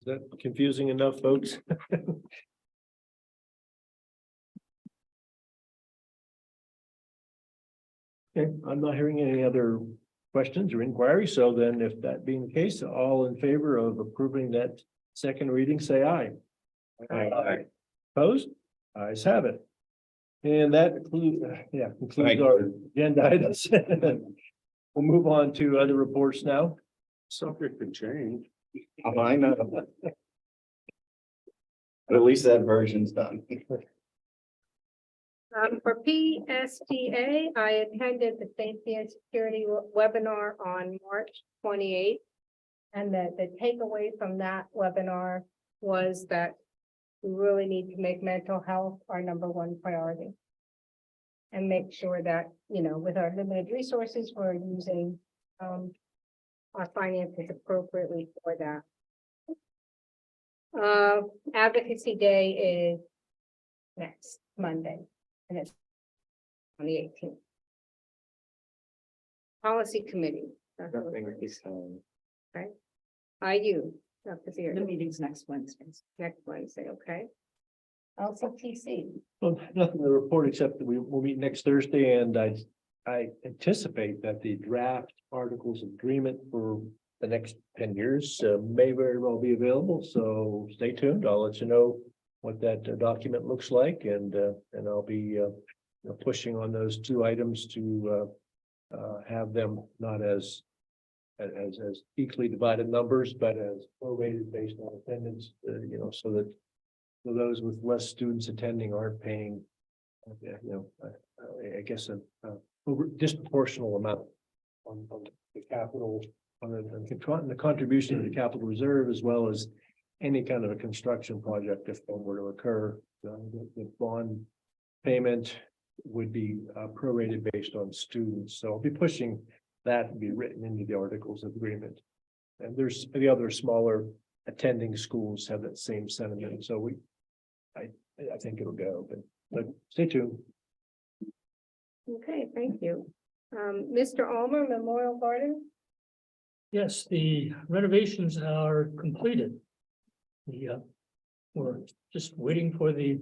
Is that confusing enough, folks? Okay, I'm not hearing any other questions or inquiries, so then if that being the case, all in favor of approving that second reading, say aye. Aye. Opposed? Ayes have it. And that concludes our agenda items. We'll move on to other reports now. Subject to change. I know. But at least that version's done. For PSTA, I attended the safety and security webinar on March 28th. And the takeaway from that webinar was that we really need to make mental health our #1 priority. And make sure that, with our limited resources, we're using our finances appropriately for that. Advocacy Day is next Monday, and it's on the 18th. Policy Committee. Okay. IU, Dr. Beard. The meeting's next Wednesday. Next Wednesday, okay. LCTC, Well, nothing to report except that we'll meet next Thursday and I anticipate that the draft articles of agreement for the next 10 years may very well be available. So stay tuned. I'll let you know what that document looks like and I'll be pushing on those two items to have them not as equally divided numbers, but as prorated based on attendance, so that so those with less students attending aren't paying, I guess a over disproportional amount on the capital, on the contribution to the capital reserve, as well as any kind of a construction project if one were to occur. The bond payment would be prorated based on students. So I'll be pushing that to be written into the articles of agreement. And there's the other smaller attending schools have that same sentiment. So I think it'll go, but stay tuned. okay, thank you. Mr. Almer, Memorial Garden, Yes, the renovations are completed. We're just waiting for the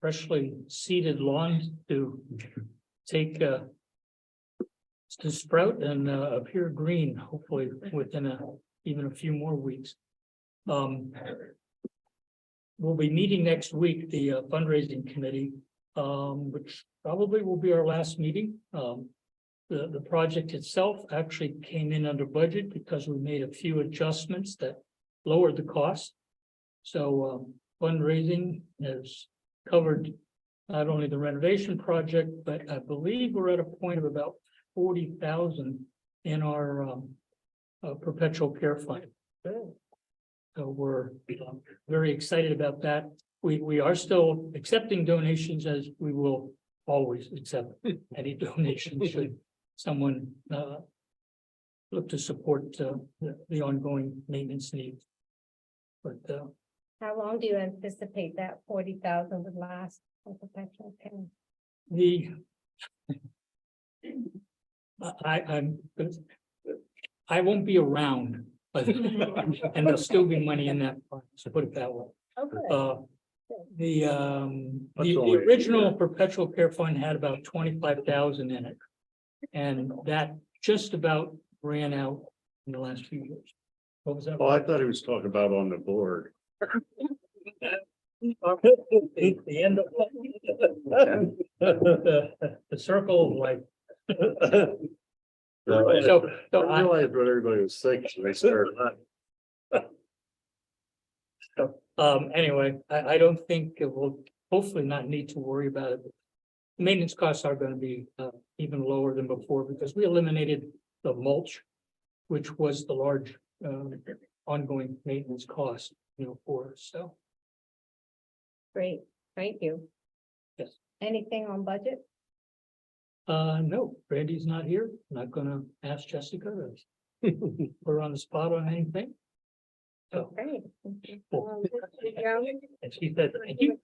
freshly seeded lawn to take to sprout and appear green, hopefully within even a few more weeks. We'll be meeting next week, the fundraising committee, which probably will be our last meeting. The project itself actually came in under budget because we made a few adjustments that lowered the cost. So fundraising has covered not only the renovation project, but I believe we're at a point of about 40,000 in our perpetual care fund. So we're very excited about that. We are still accepting donations, as we will always accept any donation should someone look to support the ongoing maintenance needs. But how long do you anticipate that 40,000 would last for perpetual care? I won't be around, but and there'll still be money in that fund, so put it that way. Okay. The original perpetual care fund had about 25,000 in it. And that just about ran out in the last few years. What was that? Oh, I thought he was talking about on the board. The end of the circle of life. So I realized what everybody was thinking when they started that. anyway, I don't think it will, hopefully not need to worry about it. Maintenance costs are going to be even lower than before because we eliminated the mulch, which was the large ongoing maintenance cost, for us. So. Great, thank you. Yes. Anything on budget? No, Brandy's not here. I'm not gonna ask Jessica to put her on the spot on anything. So, Okay. Cool. Mr. Jones, and she said, thank you.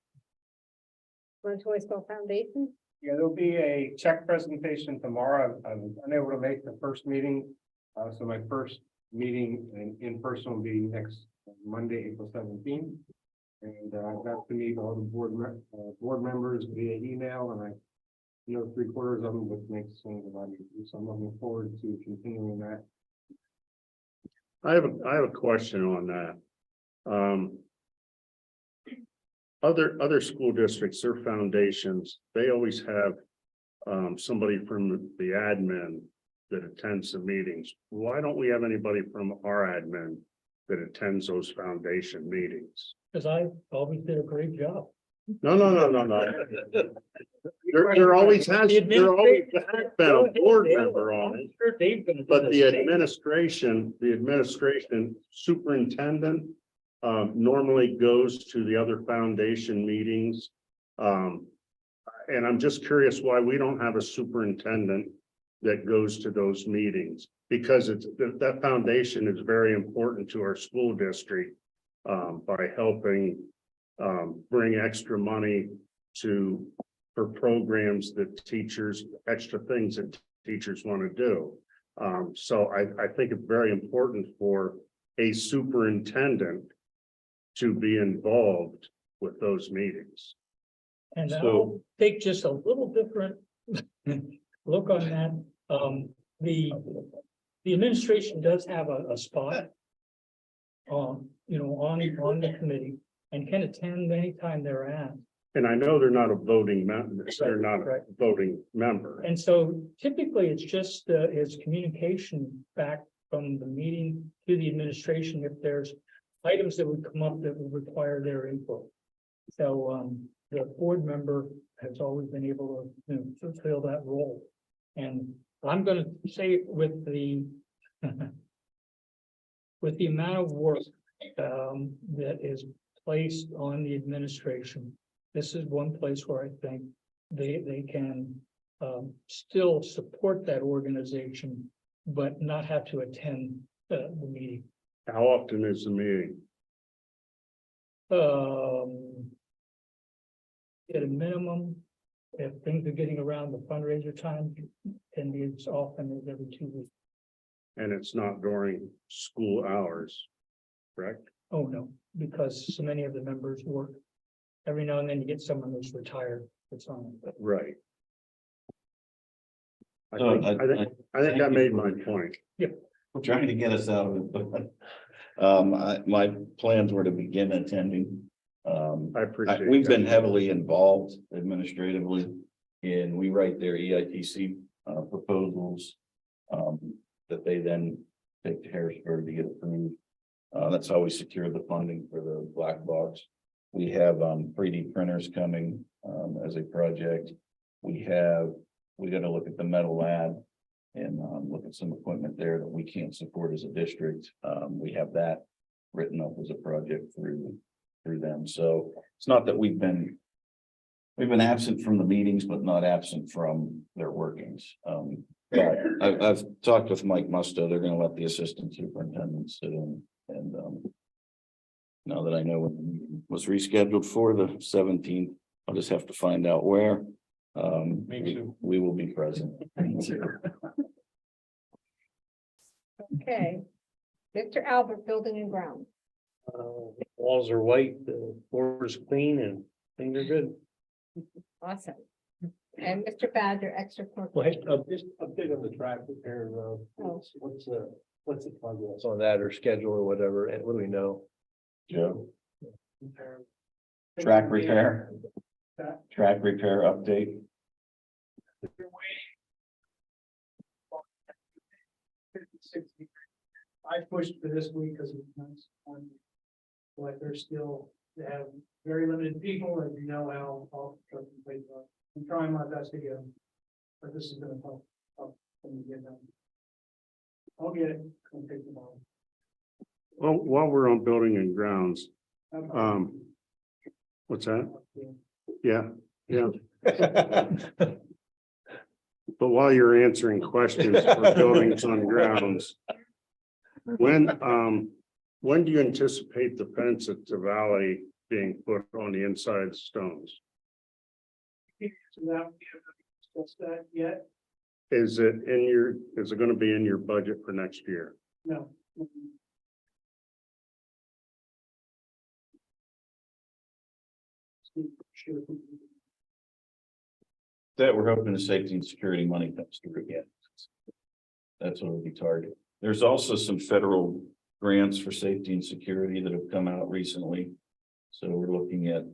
Montoya Foundation, Yeah, there'll be a check presentation tomorrow. I'm unable to make the first meeting. So my first meeting in person will be next Monday, April 17th. And I've got to meet all the board members via email, and I know 3/4 of them, which makes things a lot easier. So I'm looking forward to continuing that. I have a question on that. Other school districts, their foundations, they always have somebody from the admin that attends the meetings. Why don't we have anybody from our admin that attends those foundation meetings? Because I always did a great job. No. There always has been a board member on it. Sure, Dave's gonna do But the same. administration superintendent normally goes to the other foundation meetings. And I'm just curious why we don't have a superintendent that goes to those meetings, because that foundation is very important to our school district by helping bring extra money for programs that extra things that teachers want to do. So I think it's very important for a superintendent to be involved with those meetings. And So- I'll take just a little different look on that. The administration does have a spot. You know, on the committee and can attend anytime they're asked. And I know they're not a voting member, they're not a Right. voting member. And so typically it's just is communication back from the meeting to the administration if there's items that would come up that would require their input. So the board member has always been able to, you know, fulfill that role. And I'm gonna say with the with the amount of work that is placed on the administration, this is one place where I think they can still support that organization, but not have to attend the meeting. How often is the meeting? At a minimum, if things are getting around the fundraiser time, can be as often as every 2 weeks. And it's not during school hours, correct? Oh, no, because so many of the members work. Every now and then you get someone who's retired, that's on. Right. I So think I made my point. I'm trying to get us out of it, but my plans were to begin attending. I appreciate. We've that. been heavily involved administratively and we write their EITC proposals. That they then take to Harrisburg to get approved. That's how we secure the funding for the black box. We have 3D printers coming as a project. We gotta look at the metal lab and look at some equipment there that we can't support as a district. We have that written up as a project through them. So it's not that we've been absent from the meetings, but not absent from their workings. But I've talked with Mike Musto. They're gonna let the assistant superintendent sit in and now that I know when the meeting was rescheduled for the 17th, I'll just have to find out where. We will be present. Okay. Mr. Albert, Building and Ground. Walls are white, the floor is clean and things are good. Awesome. And Mr. Badger, extra. Well, hey, just update on the track repair, what's the progress on that or schedule or whatever, and what do we know? Joe, track repair update. I pushed for this week because it's nice. But they're still, they have very limited people, and you know how all construction places are. I'm trying my best to get them, but this is gonna help when we get them. I'll get it. I'll take them all. Well, while we're on building and grounds, what's that? Yeah. But while you're answering questions for buildings on grounds, when do you anticipate the fence at the valley being put on the inside stones? So that we haven't discussed that yet. Is it going to be in your budget for next year? No. Sure. That we're hoping the safety and security money comes through again. That's what will be targeted. There's also some federal grants for safety and security that have come out recently. So we're looking at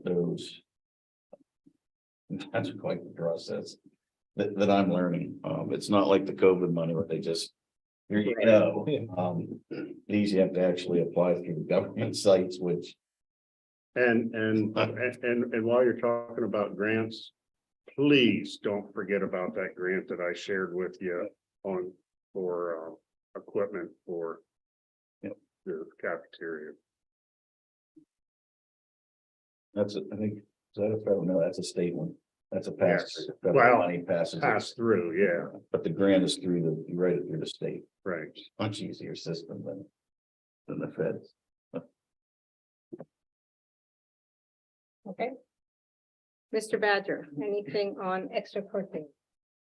those. That's quite the process that I'm learning. It's not like the COVID money where they just, here you go. These you have to actually apply through the government sites, which. And while you're talking about grants, please don't forget about that grant that I shared with you for equipment for the cafeteria. I think, is that a federal? No, that's a state one. That's a pass. Yes. Federal Well, money passes. Pass through, yeah, But the grant is through you write it through the state. right. Much easier system than the feds. Okay. Mr. Badger, anything on extracurricular?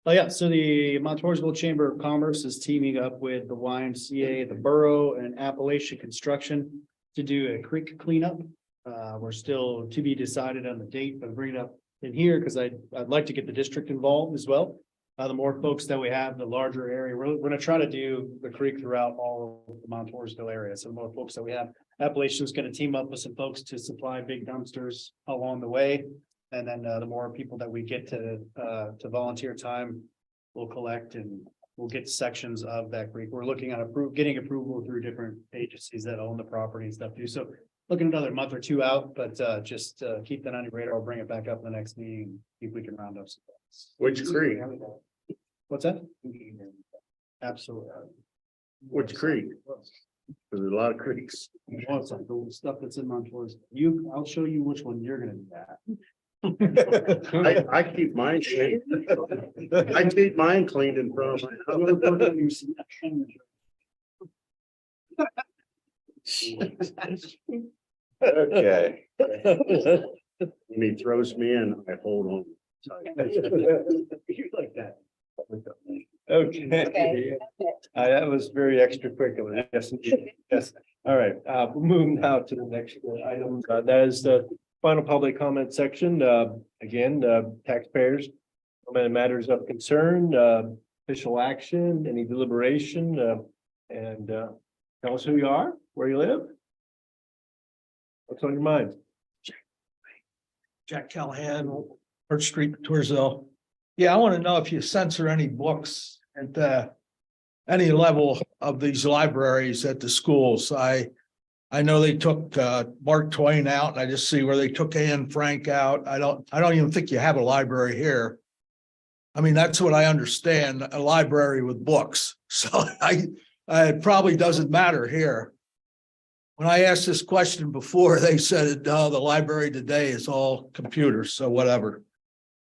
Oh, yeah, so the Montoursville Chamber of Commerce is teaming up with the YMCA, the Borough and Appalachian Construction to do a creek cleanup. We're still to be decided on the date, but bring it up in here because I'd like to get the district involved as well. The more folks that we have, the larger area. We're gonna try to do the creek throughout all of the Montoursville area. So the more folks that we have, Appalachian's gonna team up with some folks to supply big dumpsters along the way. And then the more people that we get to volunteer time, we'll collect and we'll get sections of that creek. We're looking at getting approval through different agencies that own the property and stuff too. So looking another month or two out, but just keep that on your radar. I'll bring it back up in the next meeting, see if we can round up some folks. Which creek? What's that? Absolutely. Which creek? There's a lot of creeks. What's that? The stuff that's in Montour's. I'll show you which one you're gonna do that. I keep mine clean. I keep mine cleaned in front of my house. Okay. When he throws me in, I hold on. You like that. Okay. That was very extra quick. Yes, yes. All right, we'll move now to the next item. That is the final public comment section. Again, taxpayers, comment on matters of concern, official action, any deliberation, and tell us who you are, where you live. What's on your mind? Jack Callahan, Church Street, Toursville. Yeah, I want to know if you censor any books at any level of these libraries at the schools. I know they took Mark Twain out, and I just see where they took Anne Frank out. I don't even think you have a library here. I mean, that's what I understand, a library with books. So it probably doesn't matter here. When I asked this question before, they said, no, the library today is all computers, so whatever.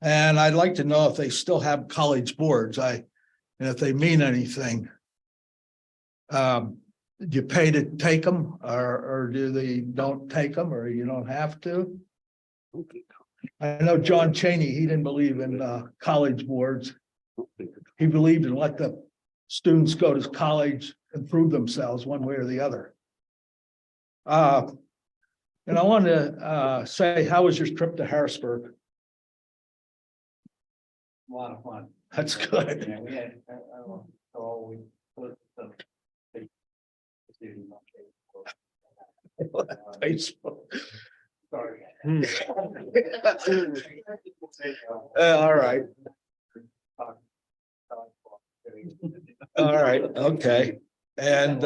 And I'd like to know if they still have college boards, and if they mean anything. Do you pay to take them, or do they don't take them, or you don't have to? I know John Cheney, he didn't believe in college boards. He believed in let the students go to college and prove themselves one way or the other. And I wanted to say, how was your trip to Harrisburg? A lot of fun. That's good. Yeah, we had, I don't know, so we put the. Facebook. Sorry. All right. All right, okay. And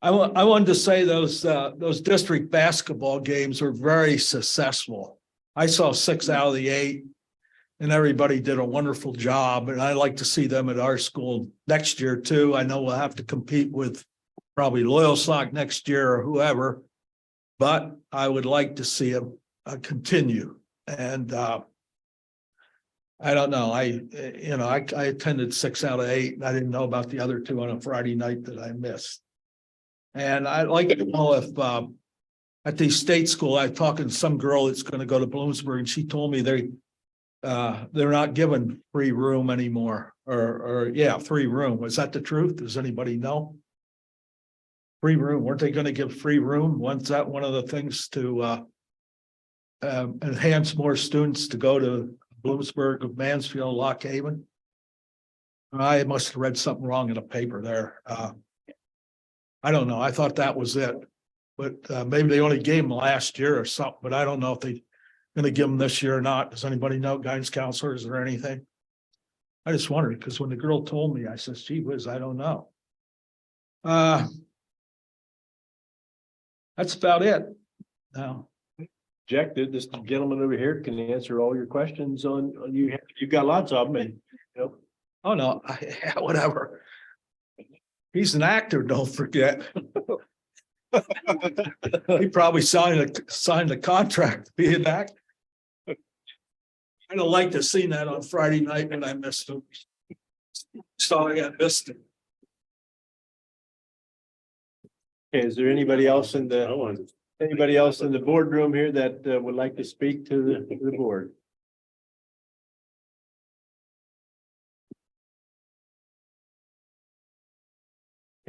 I wanted to say those district basketball games were very successful. I saw 6 out of the 8. And everybody did a wonderful job, and I'd like to see them at our school next year too. I know we'll have to compete with probably Loyalsock next year or whoever, but I would like to see them continue. And I don't know, I attended 6 out of 8, and I didn't know about the other 2 on a Friday night that I missed. And I'd like to know if at the state school, I'm talking to some girl that's going to go to Bloomsburg, and she told me they're not given free room anymore, or free room. Was that the truth? Does anybody know? Free room. Weren't they going to give free room? Wasn't that one of the things to enhance more students to go to Bloomsburg, Mansfield, Lock Haven? I must have read something wrong in the paper there. I don't know. I thought that was it, but maybe they only gave them last year or something, but I don't know if they going to give them this year or not. Does anybody know, guidance counselors or anything? I just wondered, because when the girl told me, I said, gee whiz, I don't know. That's about it. Now, Jack, this gentleman over here can answer all your questions on you. You've got lots of them, and oh no, whatever. He's an actor, don't forget. He probably signed a contract to be an actor. I'd have liked to have seen that on Friday night, and I missed him. Sorry, I missed him. Okay, is there anybody else in the boardroom here that would like to speak to the board?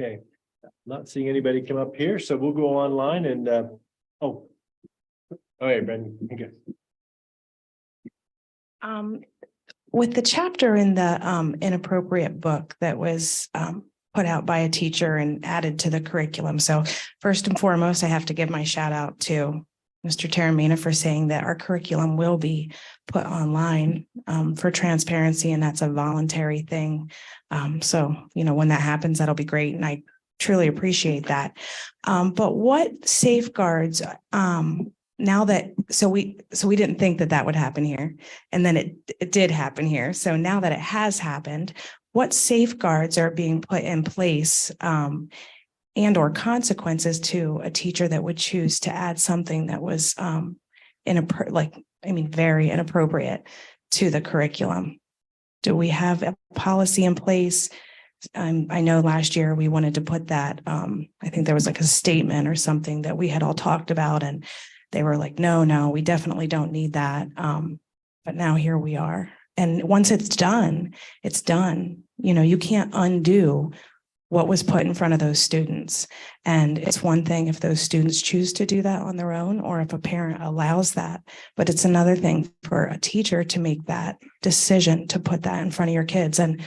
Okay, not seeing anybody come up here, so we'll go online and, oh. Oh, yeah, Brendan. Okay. With the chapter in the inappropriate book that was put out by a teacher and added to the curriculum. So first and foremost, I have to give my shout out to Mr. Taramina for saying that our curriculum will be put online for transparency, and that's a voluntary thing. So, you know, when that happens, that'll be great. And I truly appreciate that. But what safeguards now that, so we didn't think that that would happen here, and then it did happen here. So now that it has happened, what safeguards are being put in place and or consequences to a teacher that would choose to add something that was very inappropriate to the curriculum? Do we have a policy in place? I know last year we wanted to put that, I think there was like a statement or something that we had all talked about, and they were like, no, we definitely don't need that. But now here we are. And once it's done, it's done. You know, you can't undo what was put in front of those students. And it's one thing if those students choose to do that on their own, or if a parent allows that, but it's another thing for a teacher to make that decision to put that in front of your kids. And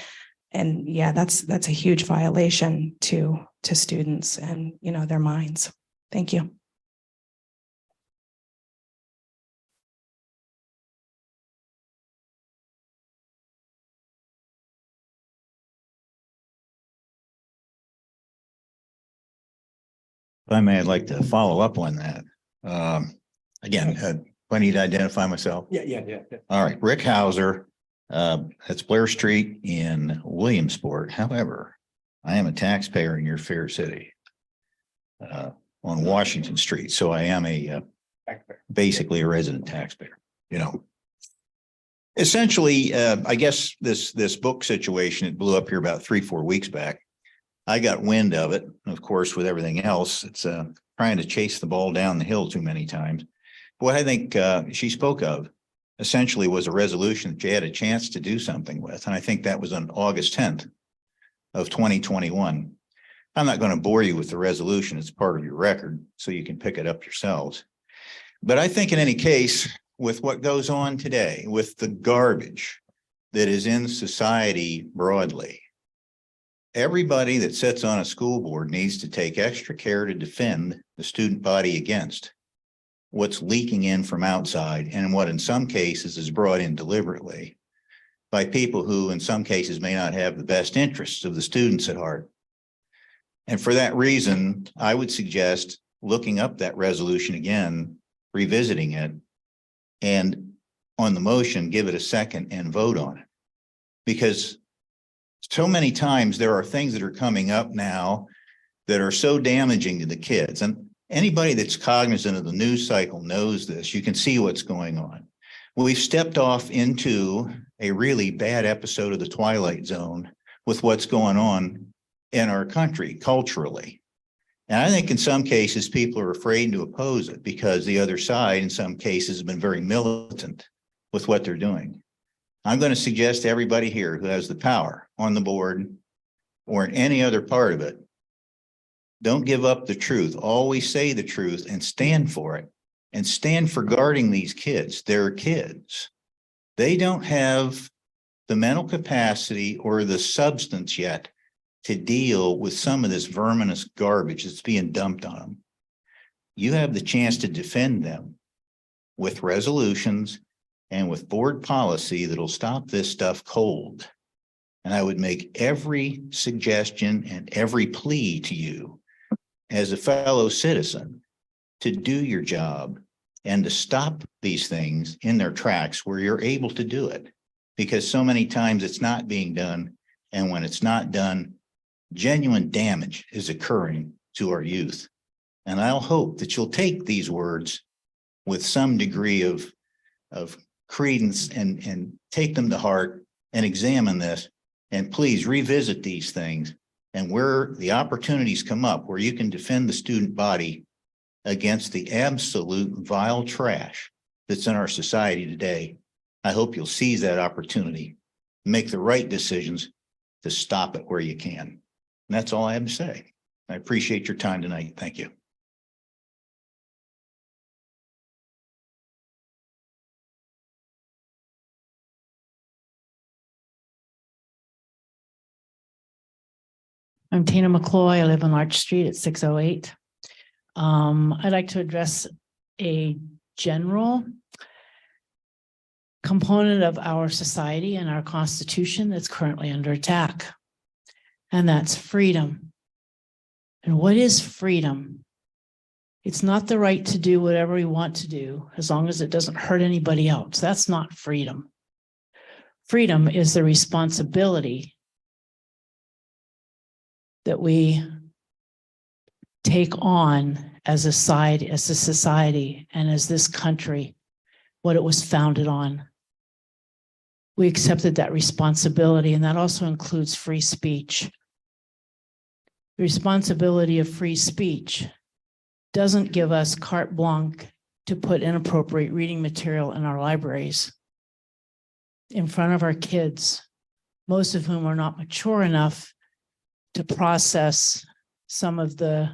yeah, that's a huge violation to students and, you know, their minds. Thank you. If I may, I'd like to follow up on that. Again, do I need to identify myself? Yeah. All right, Rick Hauser, that's Blair Street in Williamsport. However, I am a taxpayer in your fair city on Washington Street. So I am basically a resident taxpayer, you know. Essentially, I guess this book situation, it blew up here about 3-4 weeks back. I got wind of it. Of course, with everything else, it's trying to chase the ball down the hill too many times. What I think she spoke of essentially was a resolution that you had a chance to do something with. And I think that was on August 10th of 2021. I'm not going to bore you with the resolution. It's part of your record, so you can pick it up yourselves. But I think in any case, with what goes on today, with the garbage that is in society broadly, everybody that sits on a school board needs to take extra care to defend the student body against what's leaking in from outside, and what in some cases is brought in deliberately by people who in some cases may not have the best interests of the students at heart. And for that reason, I would suggest looking up that resolution again, revisiting it, and on the motion, give it a second and vote on it. Because so many times there are things that are coming up now that are so damaging to the kids. And anybody that's cognizant of the news cycle knows this. You can see what's going on. We've stepped off into a really bad episode of the Twilight Zone with what's going on in our country culturally. And I think in some cases, people are afraid to oppose it because the other side, in some cases, has been very militant with what they're doing. I'm going to suggest to everybody here who has the power on the board or in any other part of it, don't give up the truth. Always say the truth and stand for it, and stand for guarding these kids. They're kids. They don't have the mental capacity or the substance yet to deal with some of this verminous garbage that's being dumped on them. You have the chance to defend them with resolutions and with board policy that'll stop this stuff cold. And I would make every suggestion and every plea to you as a fellow citizen to do your job and to stop these things in their tracks where you're able to do it. Because so many times it's not being done. And when it's not done, genuine damage is occurring to our youth. And I'll hope that you'll take these words with some degree of credence and take them to heart and examine this, and please revisit these things. And where the opportunities come up where you can defend the student body against the absolute vile trash that's in our society today, I hope you'll seize that opportunity, make the right decisions to stop it where you can. And that's all I have to say. I appreciate your time tonight. Thank you. I'm Tina McCloy. I live on Arch Street at 608. I'd like to address a general component of our society and our Constitution that's currently under attack. And that's freedom. And what is freedom? It's not the right to do whatever we want to do, as long as it doesn't hurt anybody else. That's not freedom. Freedom is the responsibility that we take on as a society, and as this country, what it was founded on. We accepted that responsibility, and that also includes free speech. The responsibility of free speech doesn't give us carte blanche to put inappropriate reading material in our libraries in front of our kids, most of whom are not mature enough to process some of the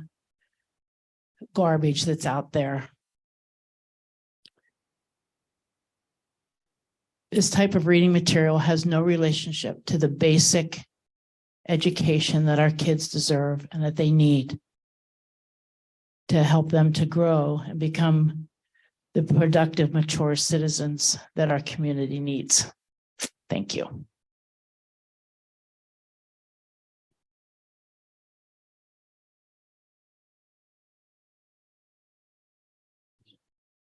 garbage that's out there. This type of reading material has no relationship to the basic education that our kids deserve and that they need to help them to grow and become the productive, mature citizens that our community needs. Thank you.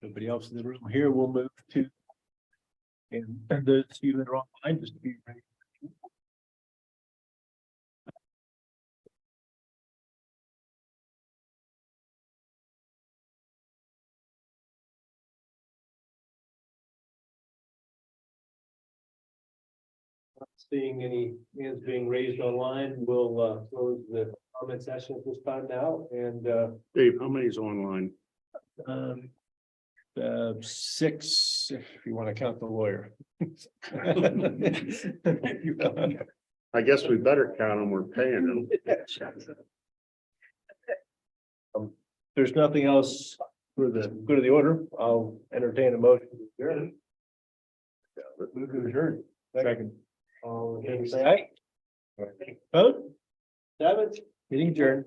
Nobody else in the room here, we'll move to. And those of you that are online, just be ready. Not seeing any hands being raised online, we'll close the comment session at this time now. And Dave, how many is online? 6, if you want to count the lawyer. I guess we better count them. We're paying them. There's nothing else for the good of the order. I'll entertain a motion to adjourn. Move to adjourn. Second. All in favor, say aye. Vote. Meeting adjourned.